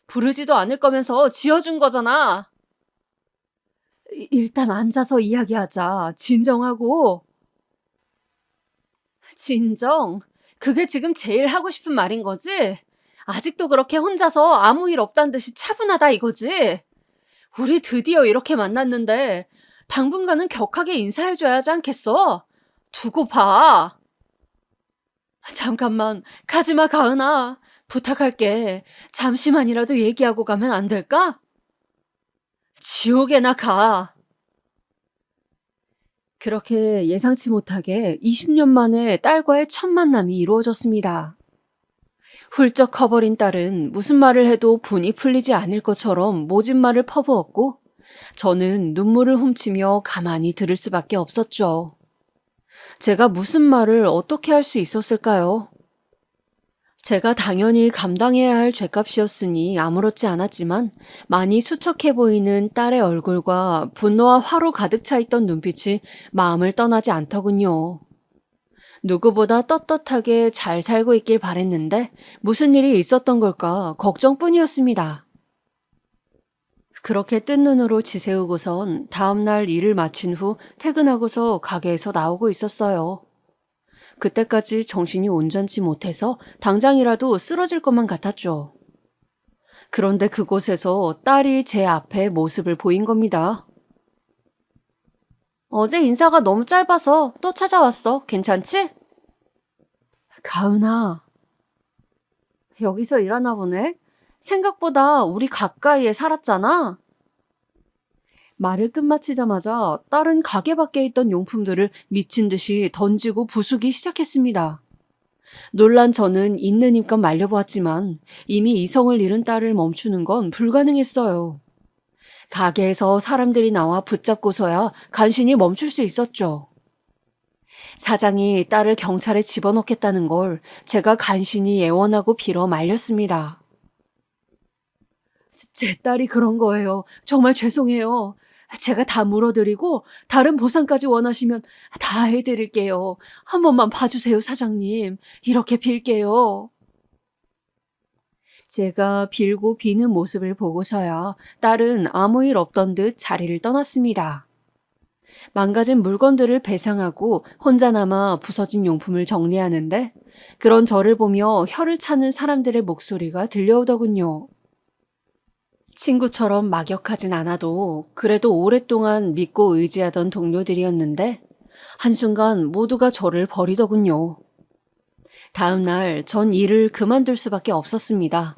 부르지도 않을 거면서 지어준 거잖아. 일단 앉아서 이야기하자. 진정하고. 진정? 그게 지금 제일 하고 싶은 말인 거지? 아직도 그렇게 혼자서 아무 일 없다는 듯이 차분하다 이거지? 우리 드디어 이렇게 만났는데 당분간은 격하게 인사해줘야 하지 않겠어? 두고 봐. 잠깐만, 가지마, 가은아. 부탁할게. 잠시만이라도 얘기하고 가면 안 될까? 지옥에나 가. 그렇게 예상치 못하게 20년 만에 딸과의 첫 만남이 이루어졌습니다. 훌쩍 커버린 딸은 무슨 말을 해도 분이 풀리지 않을 것처럼 모진 말을 퍼부었고 저는 눈물을 훔치며 가만히 들을 수밖에 없었죠. 제가 무슨 말을 어떻게 할 수 있었을까요? 제가 당연히 감당해야 할 죗값이었으니 아무렇지 않았지만 많이 수척해 보이는 딸의 얼굴과 분노와 화로 가득 차 있던 눈빛이 마음을 떠나지 않더군요. 누구보다 떳떳하게 잘 살고 있길 바랬는데 무슨 일이 있었던 걸까 걱정뿐이었습니다. 그렇게 뜬 눈으로 지새우고선 다음날 일을 마친 후 퇴근하고서 가게에서 나오고 있었어요. 그때까지 정신이 온전치 못해서 당장이라도 쓰러질 것만 같았죠. 그런데 그곳에서 딸이 제 앞에 모습을 보인 겁니다. 어제 인사가 너무 짧아서 또 찾아왔어. 괜찮지? 가은아. 여기서 일하나 보네? 생각보다 우리 가까이에 살았잖아? 말을 끝마치자마자 딸은 가게 밖에 있던 용품들을 미친 듯이 던지고 부수기 시작했습니다. 놀란 저는 있는 힘껏 말려보았지만 이미 이성을 잃은 딸을 멈추는 건 불가능했어요. 가게에서 사람들이 나와 붙잡고서야 간신히 멈출 수 있었죠. 사장이 딸을 경찰에 집어넣겠다는 걸 제가 간신히 애원하고 빌어 말렸습니다. 제 딸이 그런 거예요. 정말 죄송해요. 제가 다 물어드리고 다른 보상까지 원하시면 다 해드릴게요. 한 번만 봐주세요, 사장님. 이렇게 빌게요. 제가 빌고 비는 모습을 보고서야 딸은 아무 일 없던 듯 자리를 떠났습니다. 망가진 물건들을 배상하고 혼자 남아 부서진 용품을 정리하는데 그런 저를 보며 혀를 차는 사람들의 목소리가 들려오더군요. 친구처럼 막역하진 않아도 그래도 오랫동안 믿고 의지하던 동료들이었는데 한순간 모두가 저를 버리더군요. 다음 날 전 일을 그만둘 수밖에 없었습니다.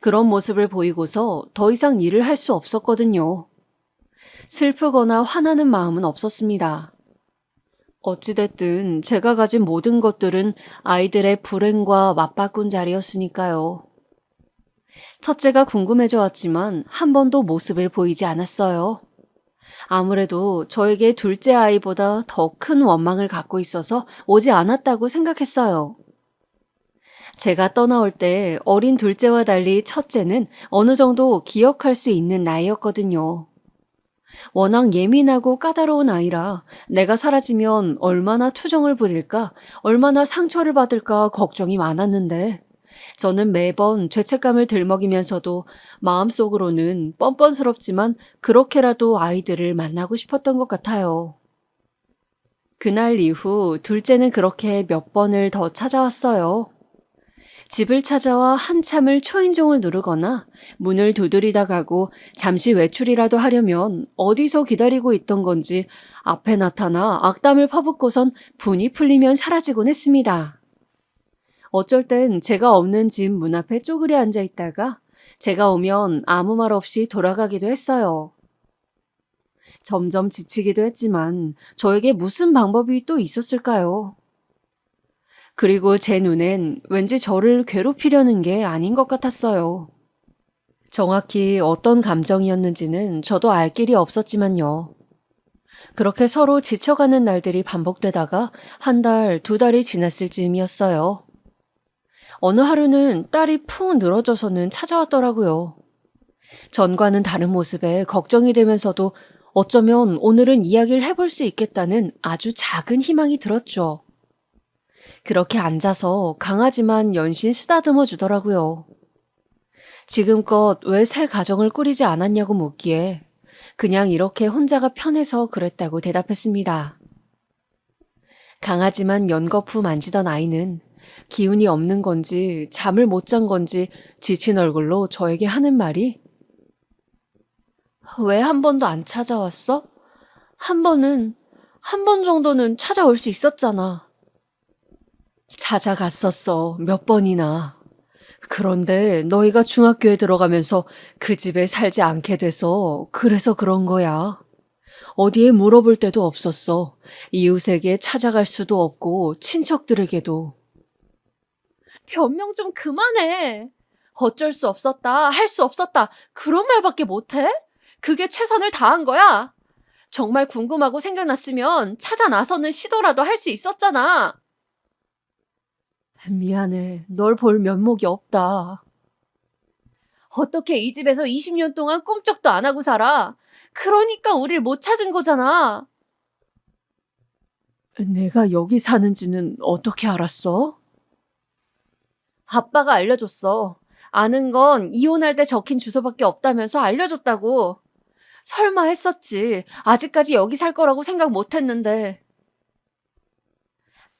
그런 모습을 보이고서 더 이상 일을 할 수 없었거든요. 슬프거나 화나는 마음은 없었습니다. 어찌됐든 제가 가진 모든 것들은 아이들의 불행과 맞바꾼 자리였으니까요. 첫째가 궁금해져 왔지만 한 번도 모습을 보이지 않았어요. 아무래도 저에게 둘째 아이보다 더 큰 원망을 갖고 있어서 오지 않았다고 생각했어요. 제가 떠나올 때 어린 둘째와 달리 첫째는 어느 정도 기억할 수 있는 나이였거든요. 워낙 예민하고 까다로운 아이라 내가 사라지면 얼마나 투정을 부릴까, 얼마나 상처를 받을까 걱정이 많았는데 저는 매번 죄책감을 들먹이면서도 마음속으로는 뻔뻔스럽지만 그렇게라도 아이들을 만나고 싶었던 것 같아요. 그날 이후 둘째는 그렇게 몇 번을 더 찾아왔어요. 집을 찾아와 한참을 초인종을 누르거나 문을 두드리다 가고 잠시 외출이라도 하려면 어디서 기다리고 있던 건지 앞에 나타나 악담을 퍼붓고선 분이 풀리면 사라지곤 했습니다. 어쩔 땐 제가 없는 집 문 앞에 쪼그려 앉아 있다가 제가 오면 아무 말 없이 돌아가기도 했어요. 점점 지치기도 했지만 저에게 무슨 방법이 또 있었을까요? 그리고 제 눈엔 왠지 저를 괴롭히려는 게 아닌 것 같았어요. 정확히 어떤 감정이었는지는 저도 알 길이 없었지만요. 그렇게 서로 지쳐가는 날들이 반복되다가 한 달, 두 달이 지났을 즈음이었어요. 어느 하루는 딸이 푹 늘어져서는 찾아왔더라고요. 전과는 다른 모습에 걱정이 되면서도 어쩌면 오늘은 이야기를 해볼 수 있겠다는 아주 작은 희망이 들었죠. 그렇게 앉아서 강아지만 연신 쓰다듬어 주더라고요. 지금껏 왜 새 가정을 꾸리지 않았냐고 묻기에 그냥 이렇게 혼자가 편해서 그랬다고 대답했습니다. 강아지만 연거푸 만지던 아이는 기운이 없는 건지 잠을 못 잔 건지 지친 얼굴로 저에게 하는 말이 왜 한 번도 안 찾아왔어? 한 번 정도는 찾아올 수 있었잖아. 찾아갔었어, 몇 번이나. 그런데 너희가 중학교에 들어가면서 그 집에 살지 않게 돼서 그래서 그런 거야. 어디에 물어볼 데도 없었어. 이웃에게 찾아갈 수도 없고 친척들에게도. 변명 좀 그만해. 어쩔 수 없었다, 할 수 없었다, 그런 말밖에 못해? 그게 최선을 다한 거야. 정말 궁금하고 생각났으면 찾아 나서는 시도라도 할 수 있었잖아. 미안해. 널 볼 면목이 없다. 어떻게 이 집에서 20년 동안 꿈쩍도 안 하고 살아? 그러니까 우릴 못 찾은 거잖아. 내가 여기 사는지는 어떻게 알았어? 아빠가 알려줬어. 아는 건 이혼할 때 적힌 주소밖에 없다면서 알려줬다고. 설마 했었지. 아직까지 여기 살 거라고 생각 못 했는데.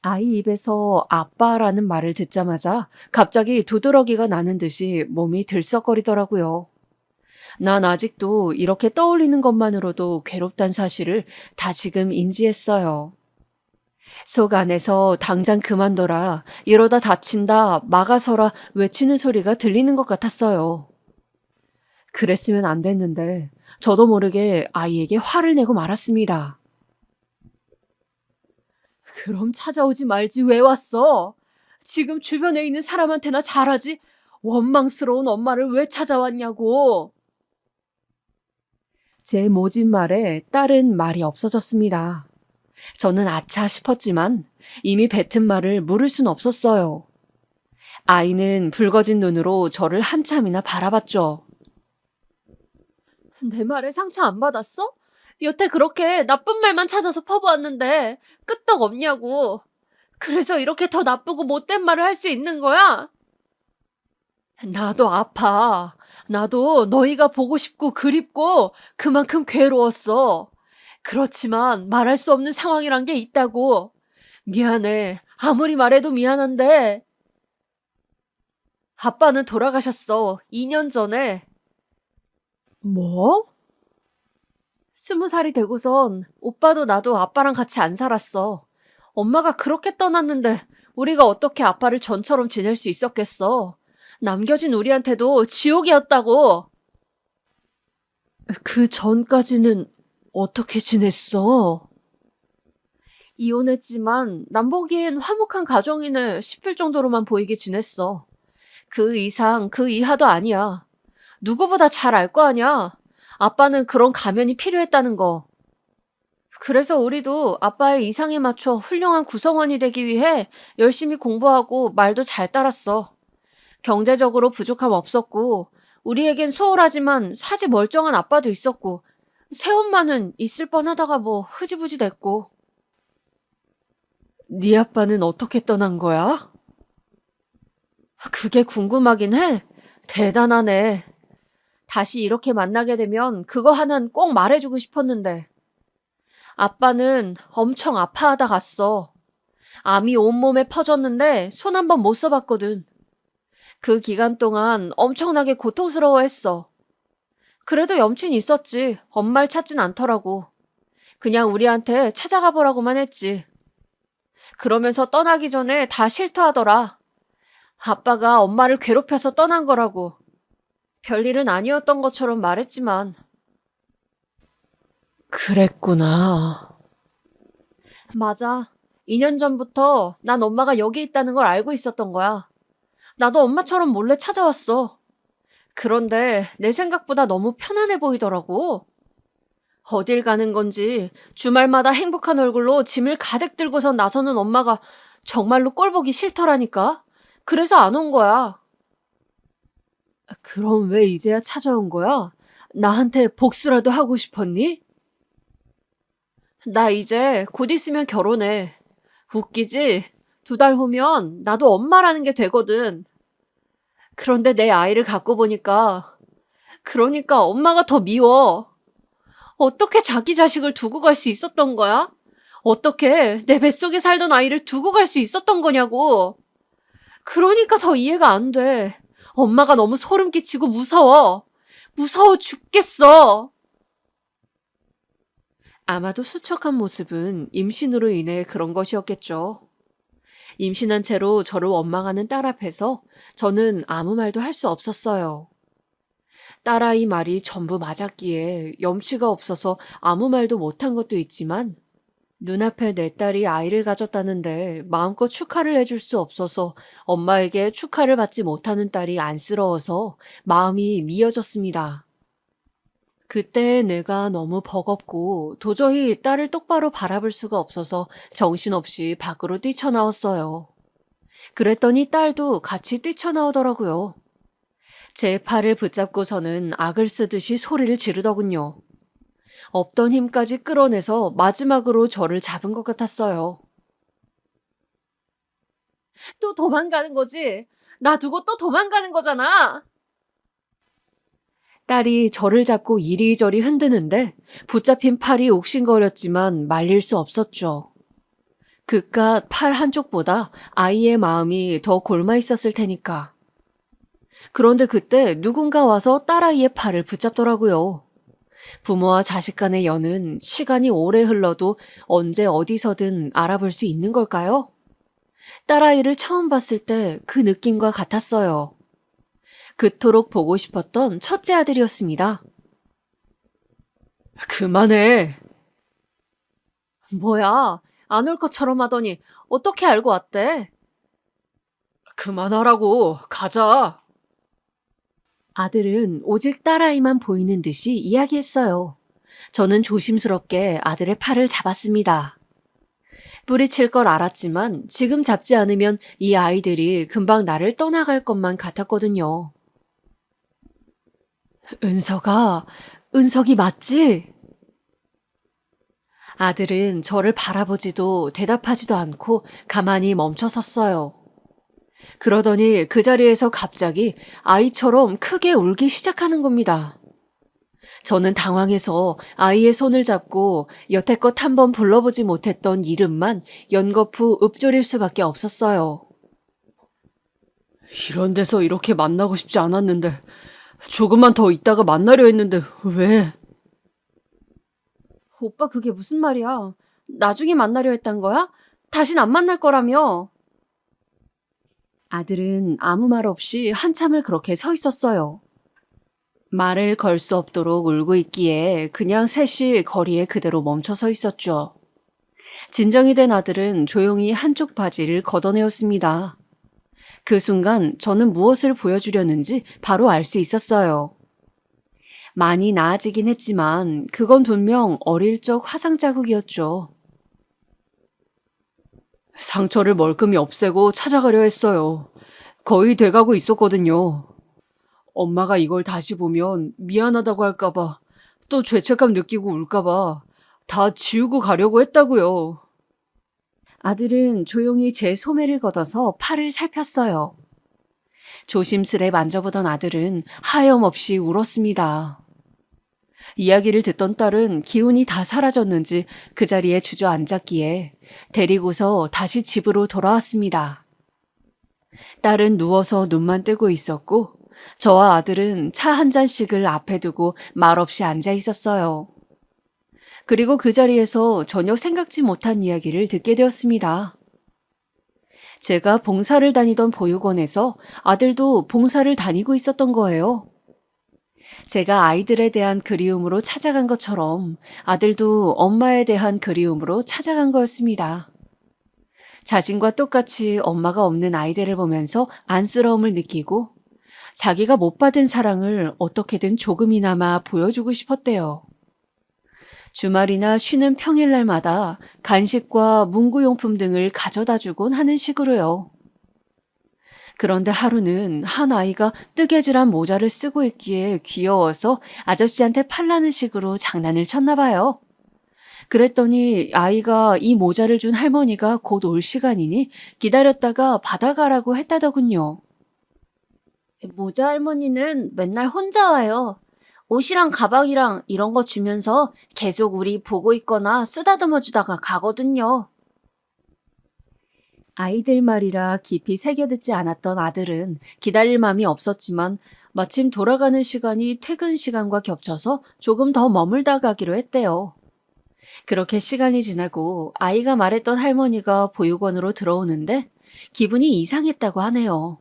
아이 입에서 아빠라는 말을 듣자마자 갑자기 두드러기가 나는 듯이 몸이 들썩거리더라고요. 난 아직도 이렇게 떠올리는 것만으로도 괴롭단 사실을 다지금 인지했어요. 속 안에서 당장 그만둬라, 이러다 다친다, 막아서라 외치는 소리가 들리는 것 같았어요. 그랬으면 안 됐는데 저도 모르게 아이에게 화를 내고 말았습니다. 그럼 찾아오지 말지 왜 왔어? 지금 주변에 있는 사람한테나 잘하지? 원망스러운 엄마를 왜 찾아왔냐고. 제 모진 말에 딸은 말이 없어졌습니다. 저는 아차 싶었지만 이미 뱉은 말을 물을 순 없었어요. 아이는 붉어진 눈으로 저를 한참이나 바라봤죠. 내 말에 상처 안 받았어? 여태 그렇게 나쁜 말만 찾아서 퍼부었는데 끄떡 없냐고. 그래서 이렇게 더 나쁘고 못된 말을 할 수 있는 거야? 나도 아파. 나도 너희가 보고 싶고 그립고 그만큼 괴로웠어. 그렇지만 말할 수 없는 상황이란 게 있다고. 미안해. 아무리 말해도 미안한데. 아빠는 돌아가셨어. 2년 전에. 뭐? 20살이 되고선 오빠도 나도 아빠랑 같이 안 살았어. 엄마가 그렇게 떠났는데 우리가 어떻게 아빠를 전처럼 지낼 수 있었겠어. 남겨진 우리한테도 지옥이었다고. 그 전까지는 어떻게 지냈어? 이혼했지만 남 보기엔 화목한 가정이네 싶을 정도로만 보이게 지냈어. 그 이상 그 이하도 아니야. 누구보다 잘 알 거 아냐. 아빠는 그런 가면이 필요했다는 거. 그래서 우리도 아빠의 이상에 맞춰 훌륭한 구성원이 되기 위해 열심히 공부하고 말도 잘 따랐어. 경제적으로 부족함 없었고 우리에겐 소홀하지만 사지 멀쩡한 아빠도 있었고 새엄마는 있을 뻔하다가 뭐 흐지부지 됐고. 네 아빠는 어떻게 떠난 거야? 그게 궁금하긴 해. 대단하네. 다시 이렇게 만나게 되면 그거 하나는 꼭 말해주고 싶었는데. 아빠는 엄청 아파하다 갔어. 암이 온몸에 퍼졌는데 손 한 번 못 써봤거든. 그 기간 동안 엄청나게 고통스러워했어. 그래도 염치는 있었지. 엄마를 찾진 않더라고. 그냥 우리한테 찾아가 보라고만 했지. 그러면서 떠나기 전에 다 실토하더라. 아빠가 엄마를 괴롭혀서 떠난 거라고. 별일은 아니었던 것처럼 말했지만. 그랬구나. 맞아. 2년 전부터 난 엄마가 여기 있다는 걸 알고 있었던 거야. 나도 엄마처럼 몰래 찾아왔어. 그런데 내 생각보다 너무 편안해 보이더라고. 어딜 가는 건지 주말마다 행복한 얼굴로 짐을 가득 들고서 나서는 엄마가 정말로 꼴보기 싫더라니까. 그래서 안 온 거야. 그럼 왜 이제야 찾아온 거야? 나한테 복수라도 하고 싶었니? 나 이제 곧 있으면 결혼해. 웃기지? 2달 후면 나도 엄마라는 게 되거든. 그런데 내 아이를 갖고 보니까, 그러니까 엄마가 더 미워. 어떻게 자기 자식을 두고 갈 수 있었던 거야? 어떻게 내 뱃속에 살던 아이를 두고 갈 수 있었던 거냐고. 그러니까 더 이해가 안 돼. 엄마가 너무 소름 끼치고 무서워. 무서워 죽겠어. 아마도 수척한 모습은 임신으로 인해 그런 것이었겠죠. 임신한 채로 저를 원망하는 딸 앞에서 저는 아무 말도 할 수 없었어요. 딸아이 말이 전부 맞았기에 염치가 없어서 아무 말도 못한 것도 있지만 눈앞에 내 딸이 아이를 가졌다는데 마음껏 축하를 해줄 수 없어서 엄마에게 축하를 받지 못하는 딸이 안쓰러워서 마음이 미어졌습니다. 그때 내가 너무 버겁고 도저히 딸을 똑바로 바라볼 수가 없어서 정신없이 밖으로 뛰쳐나왔어요. 그랬더니 딸도 같이 뛰쳐나오더라고요. 제 팔을 붙잡고서는 악을 쓰듯이 소리를 지르더군요. 없던 힘까지 끌어내서 마지막으로 저를 잡은 것 같았어요. 또 도망가는 거지? 나 두고 또 도망가는 거잖아! 딸이 저를 잡고 이리저리 흔드는데 붙잡힌 팔이 옥신거렸지만 말릴 수 없었죠. 그깟 팔 한쪽보다 아이의 마음이 더 골마 있었을 테니까. 그런데 그때 누군가 와서 딸아이의 팔을 붙잡더라고요. 부모와 자식 간의 연은 시간이 오래 흘러도 언제 어디서든 알아볼 수 있는 걸까요? 딸아이를 처음 봤을 때 그 느낌과 같았어요. 그토록 보고 싶었던 첫째 아들이었습니다. 그만해. 뭐야, 안 올 것처럼 하더니 어떻게 알고 왔대? 그만하라고. 가자. 아들은 오직 딸아이만 보이는 듯이 이야기했어요. 저는 조심스럽게 아들의 팔을 잡았습니다. 뿌리칠 걸 알았지만 지금 잡지 않으면 이 아이들이 금방 나를 떠나갈 것만 같았거든요. 은석이 맞지? 아들은 저를 바라보지도 대답하지도 않고 가만히 멈춰 섰어요. 그러더니 그 자리에서 갑자기 아이처럼 크게 울기 시작하는 겁니다. 저는 당황해서 아이의 손을 잡고 여태껏 한 번 불러보지 못했던 이름만 연거푸 읊조릴 수밖에 없었어요. 이런 데서 이렇게 만나고 싶지 않았는데 조금만 더 있다가 만나려 했는데 왜? 오빠 그게 무슨 말이야? 나중에 만나려 했단 거야? 다신 안 만날 거라며. 아들은 아무 말 없이 한참을 그렇게 서 있었어요. 말을 걸 수 없도록 울고 있기에 그냥 셋이 거리에 그대로 멈춰 서 있었죠. 진정이 된 아들은 조용히 한쪽 바지를 걷어내었습니다. 그 순간 저는 무엇을 보여주려는지 바로 알 수 있었어요. 많이 나아지긴 했지만 그건 분명 어릴 적 화상 자국이었죠. 상처를 멀끔히 없애고 찾아가려 했어요. 거의 돼가고 있었거든요. 엄마가 이걸 다시 보면 미안하다고 할까봐, 또 죄책감 느끼고 울까봐 다 지우고 가려고 했다고요. 아들은 조용히 제 소매를 걷어서 팔을 살폈어요. 조심스레 만져보던 아들은 하염없이 울었습니다. 이야기를 듣던 딸은 기운이 다 사라졌는지 그 자리에 주저앉았기에 데리고서 다시 집으로 돌아왔습니다. 딸은 누워서 눈만 뜨고 있었고 저와 아들은 차 한 잔씩을 앞에 두고 말없이 앉아 있었어요. 그리고 그 자리에서 전혀 생각지 못한 이야기를 듣게 되었습니다. 제가 봉사를 다니던 보육원에서 아들도 봉사를 다니고 있었던 거예요. 제가 아이들에 대한 그리움으로 찾아간 것처럼 아들도 엄마에 대한 그리움으로 찾아간 거였습니다. 자신과 똑같이 엄마가 없는 아이들을 보면서 안쓰러움을 느끼고 자기가 못 받은 사랑을 어떻게든 조금이나마 보여주고 싶었대요. 주말이나 쉬는 평일날마다 간식과 문구용품 등을 가져다 주곤 하는 식으로요. 그런데 하루는 한 아이가 뜨개질한 모자를 쓰고 있기에 귀여워서 아저씨한테 팔라는 식으로 장난을 쳤나 봐요. 그랬더니 아이가 이 모자를 준 할머니가 곧 올 시간이니 기다렸다가 받아가라고 했다더군요. 모자 할머니는 맨날 혼자 와요. 옷이랑 가방이랑 이런 거 주면서 계속 우리 보고 있거나 쓰다듬어 주다가 가거든요. 아이들 말이라 깊이 새겨듣지 않았던 아들은 기다릴 마음이 없었지만 마침 돌아가는 시간이 퇴근 시간과 겹쳐서 조금 더 머물다 가기로 했대요. 그렇게 시간이 지나고 아이가 말했던 할머니가 보육원으로 들어오는데 기분이 이상했다고 하네요.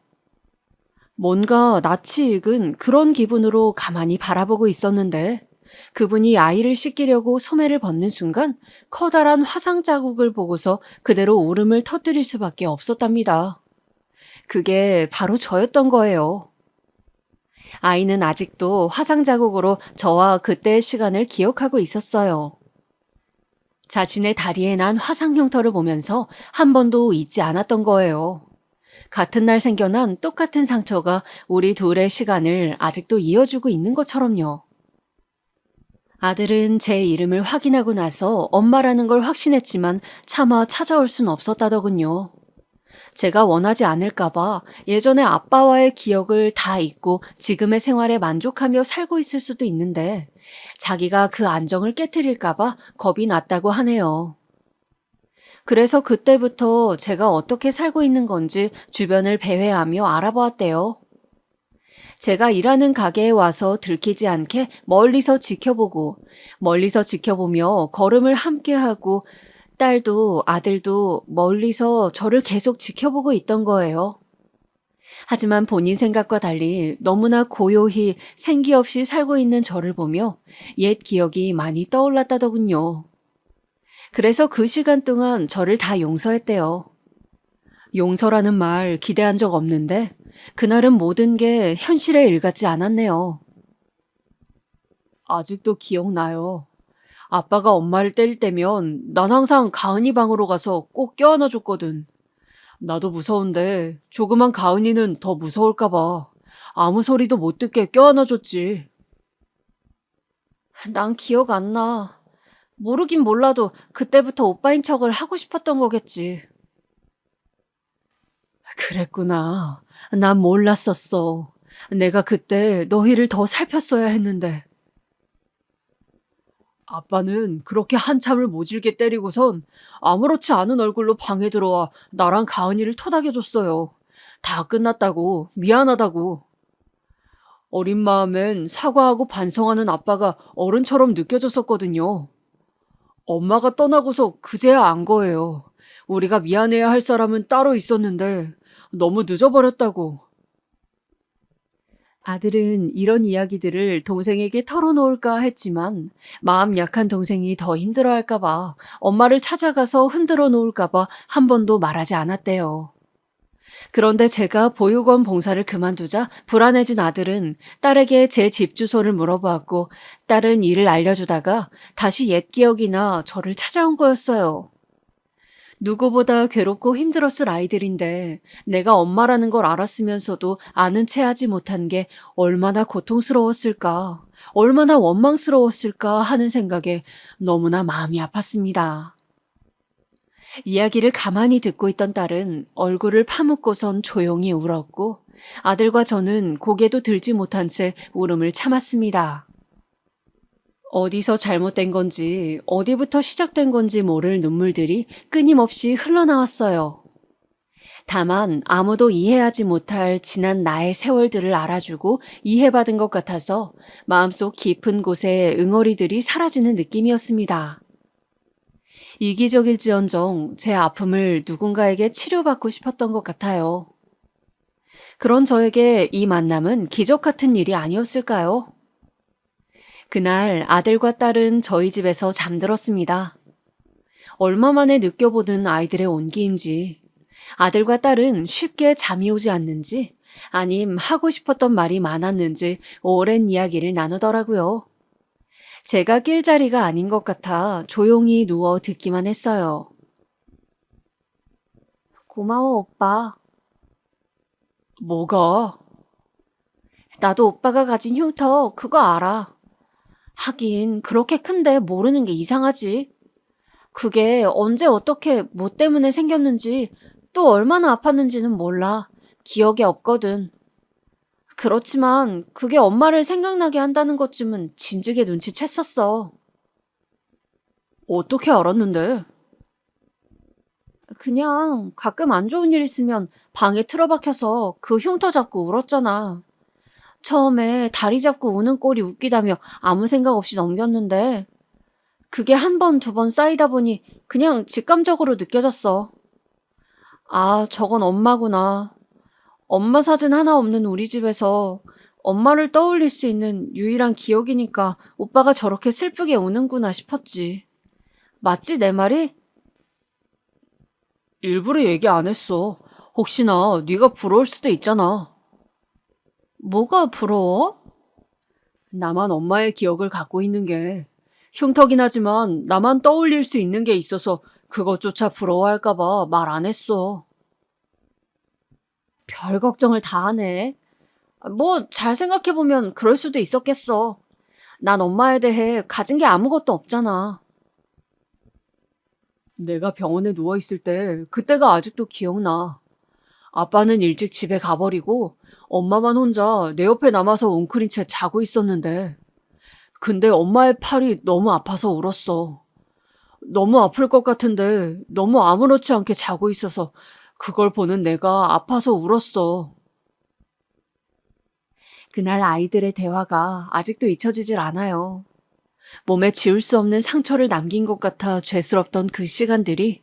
뭔가 낯이 익은 그런 기분으로 가만히 바라보고 있었는데 그분이 아이를 씻기려고 소매를 벗는 순간 커다란 화상 자국을 보고서 그대로 울음을 터뜨릴 수밖에 없었답니다. 그게 바로 저였던 거예요. 아이는 아직도 화상 자국으로 저와 그때의 시간을 기억하고 있었어요. 자신의 다리에 난 화상 흉터를 보면서 한 번도 잊지 않았던 거예요. 같은 날 생겨난 똑같은 상처가 우리 둘의 시간을 아직도 이어주고 있는 것처럼요. 아들은 제 이름을 확인하고 나서 엄마라는 걸 확신했지만 차마 찾아올 순 없었다더군요. 제가 원하지 않을까봐 예전에 아빠와의 기억을 다 잊고 지금의 생활에 만족하며 살고 있을 수도 있는데 자기가 그 안정을 깨트릴까봐 겁이 났다고 하네요. 그래서 그때부터 제가 어떻게 살고 있는 건지 주변을 배회하며 알아보았대요. 제가 일하는 가게에 와서 들키지 않게 멀리서 지켜보며 걸음을 함께하고 딸도 아들도 멀리서 저를 계속 지켜보고 있던 거예요. 하지만 본인 생각과 달리 너무나 고요히 생기 없이 살고 있는 저를 보며 옛 기억이 많이 떠올랐다더군요. 그래서 그 시간 동안 저를 다 용서했대요. 용서라는 말 기대한 적 없는데 그날은 모든 게 현실에 일같지 않았네요. 아직도 기억나요. 아빠가 엄마를 때릴 때면 난 항상 가은이 방으로 가서 꼭 껴안아 줬거든. 나도 무서운데 조그만 가은이는 더 무서울까 봐 아무 소리도 못 듣게 껴안아 줬지. 난 기억 안 나. 모르긴 몰라도 그때부터 오빠인 척을 하고 싶었던 거겠지. 그랬구나. 난 몰랐었어. 내가 그때 너희를 더 살폈어야 했는데. 아빠는 그렇게 한참을 모질게 때리고선 아무렇지 않은 얼굴로 방에 들어와 나랑 가은이를 토닥여줬어요. 다 끝났다고, 미안하다고. 어린 마음엔 사과하고 반성하는 아빠가 어른처럼 느껴졌었거든요. 엄마가 떠나고서 그제야 안 거예요. 우리가 미안해야 할 사람은 따로 있었는데 너무 늦어버렸다고. 아들은 이런 이야기들을 동생에게 털어놓을까 했지만 마음 약한 동생이 더 힘들어할까봐 엄마를 찾아가서 흔들어 놓을까봐 한 번도 말하지 않았대요. 그런데 제가 보육원 봉사를 그만두자 불안해진 아들은 딸에게 제 집 주소를 물어보았고 딸은 이를 알려주다가 다시 옛 기억이나 저를 찾아온 거였어요. 누구보다 괴롭고 힘들었을 아이들인데 내가 엄마라는 걸 알았으면서도 아는 체 하지 못한 게 얼마나 고통스러웠을까, 얼마나 원망스러웠을까 하는 생각에 너무나 마음이 아팠습니다. 이야기를 가만히 듣고 있던 딸은 얼굴을 파묻고선 조용히 울었고 아들과 저는 고개도 들지 못한 채 울음을 참았습니다. 어디서 잘못된 건지 어디부터 시작된 건지 모를 눈물들이 끊임없이 흘러나왔어요. 다만 아무도 이해하지 못할 지난 나의 세월들을 알아주고 이해받은 것 같아서 마음속 깊은 곳에 응어리들이 사라지는 느낌이었습니다. 이기적일지언정 제 아픔을 누군가에게 치료받고 싶었던 것 같아요. 그런 저에게 이 만남은 기적 같은 일이 아니었을까요? 그날 아들과 딸은 저희 집에서 잠들었습니다. 얼마 만에 느껴보는 아이들의 온기인지 아들과 딸은 쉽게 잠이 오지 않는지 아님 하고 싶었던 말이 많았는지 오랜 이야기를 나누더라고요. 제가 낄 자리가 아닌 것 같아 조용히 누워 듣기만 했어요. 고마워, 오빠. 뭐가? 나도 오빠가 가진 흉터 그거 알아. 하긴 그렇게 큰데 모르는 게 이상하지. 그게 언제 어떻게 뭐 때문에 생겼는지 또 얼마나 아팠는지는 몰라. 기억이 없거든. 그렇지만 그게 엄마를 생각나게 한다는 것쯤은 진즉에 눈치챘었어. 어떻게 알았는데? 그냥 가끔 안 좋은 일 있으면 방에 틀어박혀서 그 흉터 잡고 울었잖아. 처음에 다리 잡고 우는 꼴이 웃기다며 아무 생각 없이 넘겼는데 그게 한 번, 두 번 쌓이다 보니 그냥 직감적으로 느껴졌어. 아, 저건 엄마구나. 엄마 사진 하나 없는 우리 집에서 엄마를 떠올릴 수 있는 유일한 기억이니까 오빠가 저렇게 슬프게 우는구나 싶었지. 맞지, 내 말이? 일부러 얘기 안 했어. 혹시나 네가 부러울 수도 있잖아. 뭐가 부러워? 나만 엄마의 기억을 갖고 있는 게 흉터긴 하지만 나만 떠올릴 수 있는 게 있어서 그것조차 부러워할까봐 말 안 했어. 별 걱정을 다 하네. 뭐, 잘 생각해보면 그럴 수도 있었겠어. 난 엄마에 대해 가진 게 아무것도 없잖아. 내가 병원에 누워있을 때 그때가 아직도 기억나. 아빠는 일찍 집에 가버리고 엄마만 혼자 내 옆에 남아서 웅크린 채 자고 있었는데 근데 엄마의 팔이 너무 아파서 울었어. 너무 아플 것 같은데 너무 아무렇지 않게 자고 있어서 그걸 보는 내가 아파서 울었어. 그날 아이들의 대화가 아직도 잊혀지질 않아요. 몸에 지울 수 없는 상처를 남긴 것 같아 죄스럽던 그 시간들이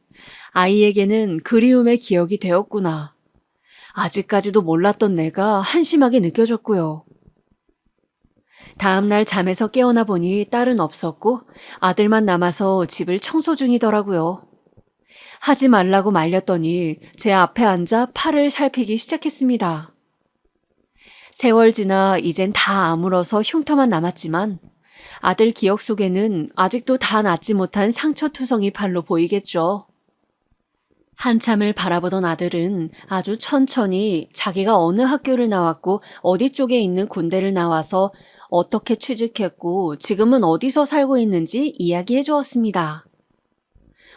아이에게는 그리움의 기억이 되었구나. 아직까지도 몰랐던 내가 한심하게 느껴졌고요. 다음날 잠에서 깨어나 보니 딸은 없었고 아들만 남아서 집을 청소 중이더라고요. 하지 말라고 말렸더니 제 앞에 앉아 팔을 살피기 시작했습니다. 세월 지나 이젠 다 아물어서 흉터만 남았지만 아들 기억 속에는 아직도 다 낫지 못한 상처투성이 팔로 보이겠죠. 한참을 바라보던 아들은 아주 천천히 자기가 어느 학교를 나왔고 어디 쪽에 있는 군대를 나와서 어떻게 취직했고 지금은 어디서 살고 있는지 이야기해 주었습니다.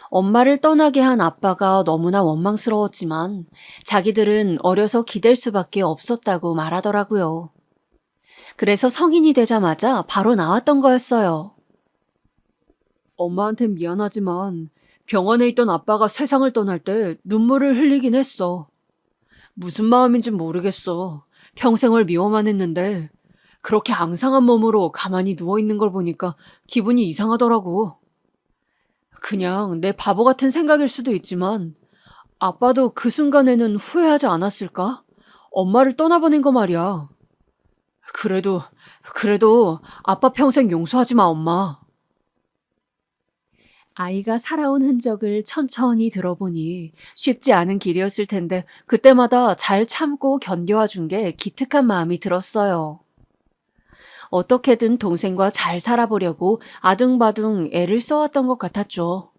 엄마를 떠나게 한 아빠가 너무나 원망스러웠지만 자기들은 어려서 기댈 수밖에 없었다고 말하더라고요. 그래서 성인이 되자마자 바로 나왔던 거였어요. 엄마한텐 미안하지만 병원에 있던 아빠가 세상을 떠날 때 눈물을 흘리긴 했어. 무슨 마음인진 모르겠어. 평생을 미워만 했는데 그렇게 앙상한 몸으로 가만히 누워있는 걸 보니까 기분이 이상하더라고. 그냥 내 바보 같은 생각일 수도 있지만 아빠도 그 순간에는 후회하지 않았을까? 엄마를 떠나보낸 거 말이야. 그래도 아빠 평생 용서하지 마, 엄마. 아이가 살아온 흔적을 천천히 들어보니 쉽지 않은 길이었을 텐데 그때마다 잘 참고 견뎌와 준 게 기특한 마음이 들었어요. 어떻게든 동생과 잘 살아보려고 아둥바둥 애를 써왔던 것 같았죠.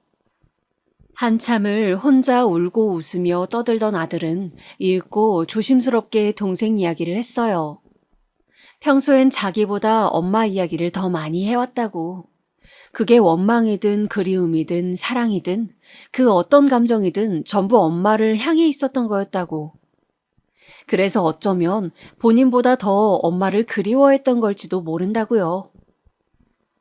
한참을 혼자 울고 웃으며 떠들던 아들은 읽고 조심스럽게 동생 이야기를 했어요. 평소엔 자기보다 엄마 이야기를 더 많이 해왔다고. 그게 원망이든 그리움이든 사랑이든 그 어떤 감정이든 전부 엄마를 향해 있었던 거였다고. 그래서 어쩌면 본인보다 더 엄마를 그리워했던 걸지도 모른다고요.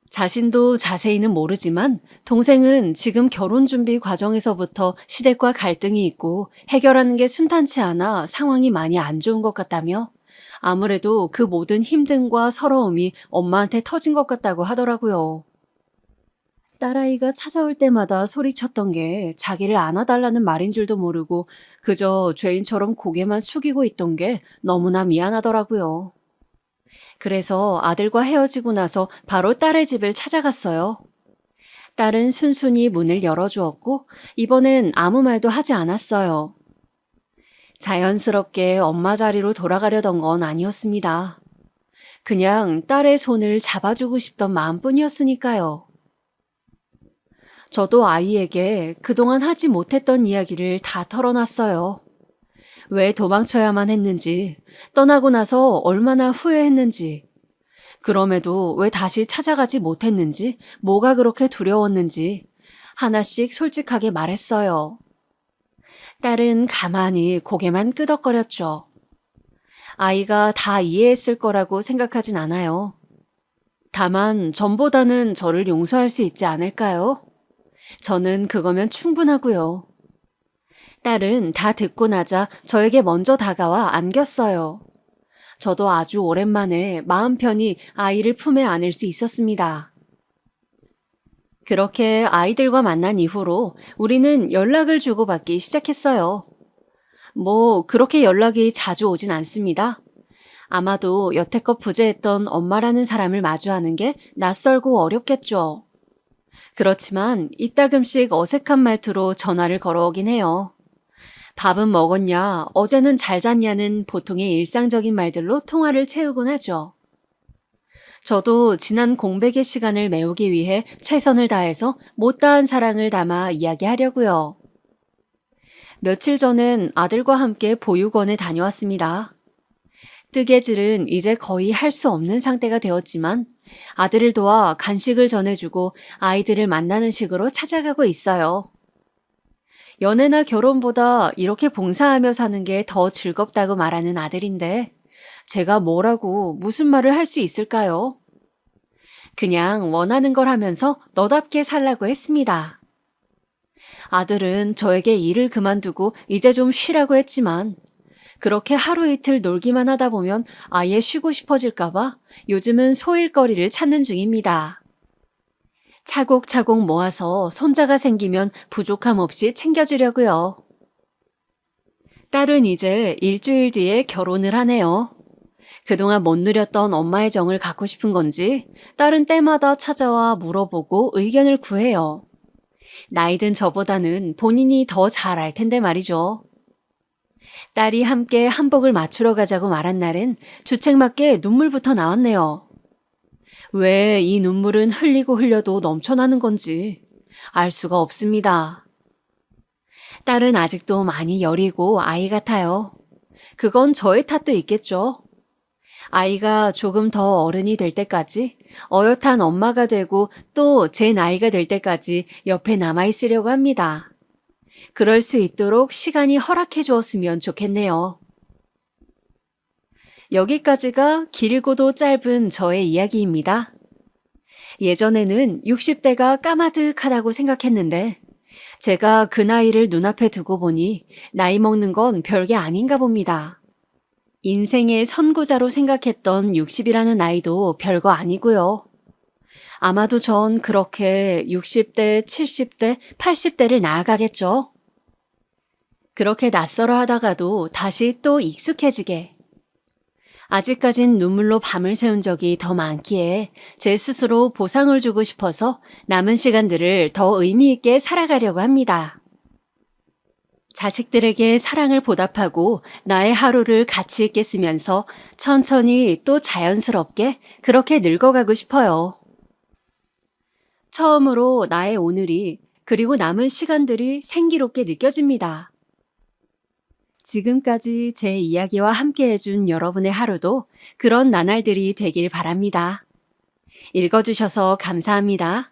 자신도 자세히는 모르지만 동생은 지금 결혼 준비 과정에서부터 시댁과 갈등이 있고 해결하는 게 순탄치 않아 상황이 많이 안 좋은 것 같다며 아무래도 그 모든 힘듦과 서러움이 엄마한테 터진 것 같다고 하더라고요. 딸아이가 찾아올 때마다 소리쳤던 게 자기를 안아달라는 말인 줄도 모르고 그저 죄인처럼 고개만 숙이고 있던 게 너무나 미안하더라고요. 그래서 아들과 헤어지고 나서 바로 딸의 집을 찾아갔어요. 딸은 순순히 문을 열어주었고, 이번엔 아무 말도 하지 않았어요. 자연스럽게 엄마 자리로 돌아가려던 건 아니었습니다. 그냥 딸의 손을 잡아주고 싶던 마음뿐이었으니까요. 저도 아이에게 그동안 하지 못했던 이야기를 다 털어놨어요. 왜 도망쳐야만 했는지, 떠나고 나서 얼마나 후회했는지, 그럼에도 왜 다시 찾아가지 못했는지, 뭐가 그렇게 두려웠는지 하나씩 솔직하게 말했어요. 딸은 가만히 고개만 끄덕거렸죠. 아이가 다 이해했을 거라고 생각하진 않아요. 다만 전보다는 저를 용서할 수 있지 않을까요? 저는 그거면 충분하고요. 딸은 다 듣고 나자 저에게 먼저 다가와 안겼어요. 저도 아주 오랜만에 마음 편히 아이를 품에 안을 수 있었습니다. 그렇게 아이들과 만난 이후로 우리는 연락을 주고받기 시작했어요. 뭐 그렇게 연락이 자주 오진 않습니다. 아마도 여태껏 부재했던 엄마라는 사람을 마주하는 게 낯설고 어렵겠죠. 그렇지만 이따금씩 어색한 말투로 전화를 걸어오긴 해요. 밥은 먹었냐, 어제는 잘 잤냐는 보통의 일상적인 말들로 통화를 채우곤 하죠. 저도 지난 공백의 시간을 메우기 위해 최선을 다해서 못다한 사랑을 담아 이야기하려고요. 며칠 전엔 아들과 함께 보육원에 다녀왔습니다. 뜨개질은 이제 거의 할 수 없는 상태가 되었지만 아들을 도와 간식을 전해주고 아이들을 만나는 식으로 찾아가고 있어요. 연애나 결혼보다 이렇게 봉사하며 사는 게 더 즐겁다고 말하는 아들인데 제가 뭐라고 무슨 말을 할 수 있을까요? 그냥 원하는 걸 하면서 너답게 살라고 했습니다. 아들은 저에게 일을 그만두고 이제 좀 쉬라고 했지만 그렇게 하루 이틀 놀기만 하다 보면 아예 쉬고 싶어질까봐 요즘은 소일거리를 찾는 중입니다. 차곡차곡 모아서 손자가 생기면 부족함 없이 챙겨주려고요. 딸은 이제 일주일 뒤에 결혼을 하네요. 그동안 못 누렸던 엄마의 정을 갖고 싶은 건지 딸은 때마다 찾아와 물어보고 의견을 구해요. 나이든 저보다는 본인이 더 잘 알 텐데 말이죠. 딸이 함께 한복을 맞추러 가자고 말한 날엔 주책맞게 눈물부터 나왔네요. 왜 이 눈물은 흘리고 흘려도 넘쳐나는 건지 알 수가 없습니다. 딸은 아직도 많이 여리고 아이 같아요. 그건 저의 탓도 있겠죠. 아이가 조금 더 어른이 될 때까지 어엿한 엄마가 되고 또 제 나이가 될 때까지 옆에 남아있으려고 합니다. 그럴 수 있도록 시간이 허락해 주었으면 좋겠네요. 여기까지가 길고도 짧은 저의 이야기입니다. 예전에는 60대가 까마득하다고 생각했는데 제가 그 나이를 눈앞에 두고 보니 나이 먹는 건 별게 아닌가 봅니다. 인생의 선구자로 생각했던 60이라는 나이도 별거 아니고요. 아마도 전 그렇게 60대, 70대, 80대를 나아가겠죠. 그렇게 낯설어 하다가도 다시 또 익숙해지게. 아직까진 눈물로 밤을 새운 적이 더 많기에 제 스스로 보상을 주고 싶어서 남은 시간들을 더 의미 있게 살아가려고 합니다. 자식들에게 사랑을 보답하고 나의 하루를 가치 있게 쓰면서 천천히 또 자연스럽게 그렇게 늙어가고 싶어요. 처음으로 나의 오늘이 그리고 남은 시간들이 생기롭게 느껴집니다. 지금까지 제 이야기와 함께 해준 여러분의 하루도 그런 나날들이 되길 바랍니다. 읽어주셔서 감사합니다.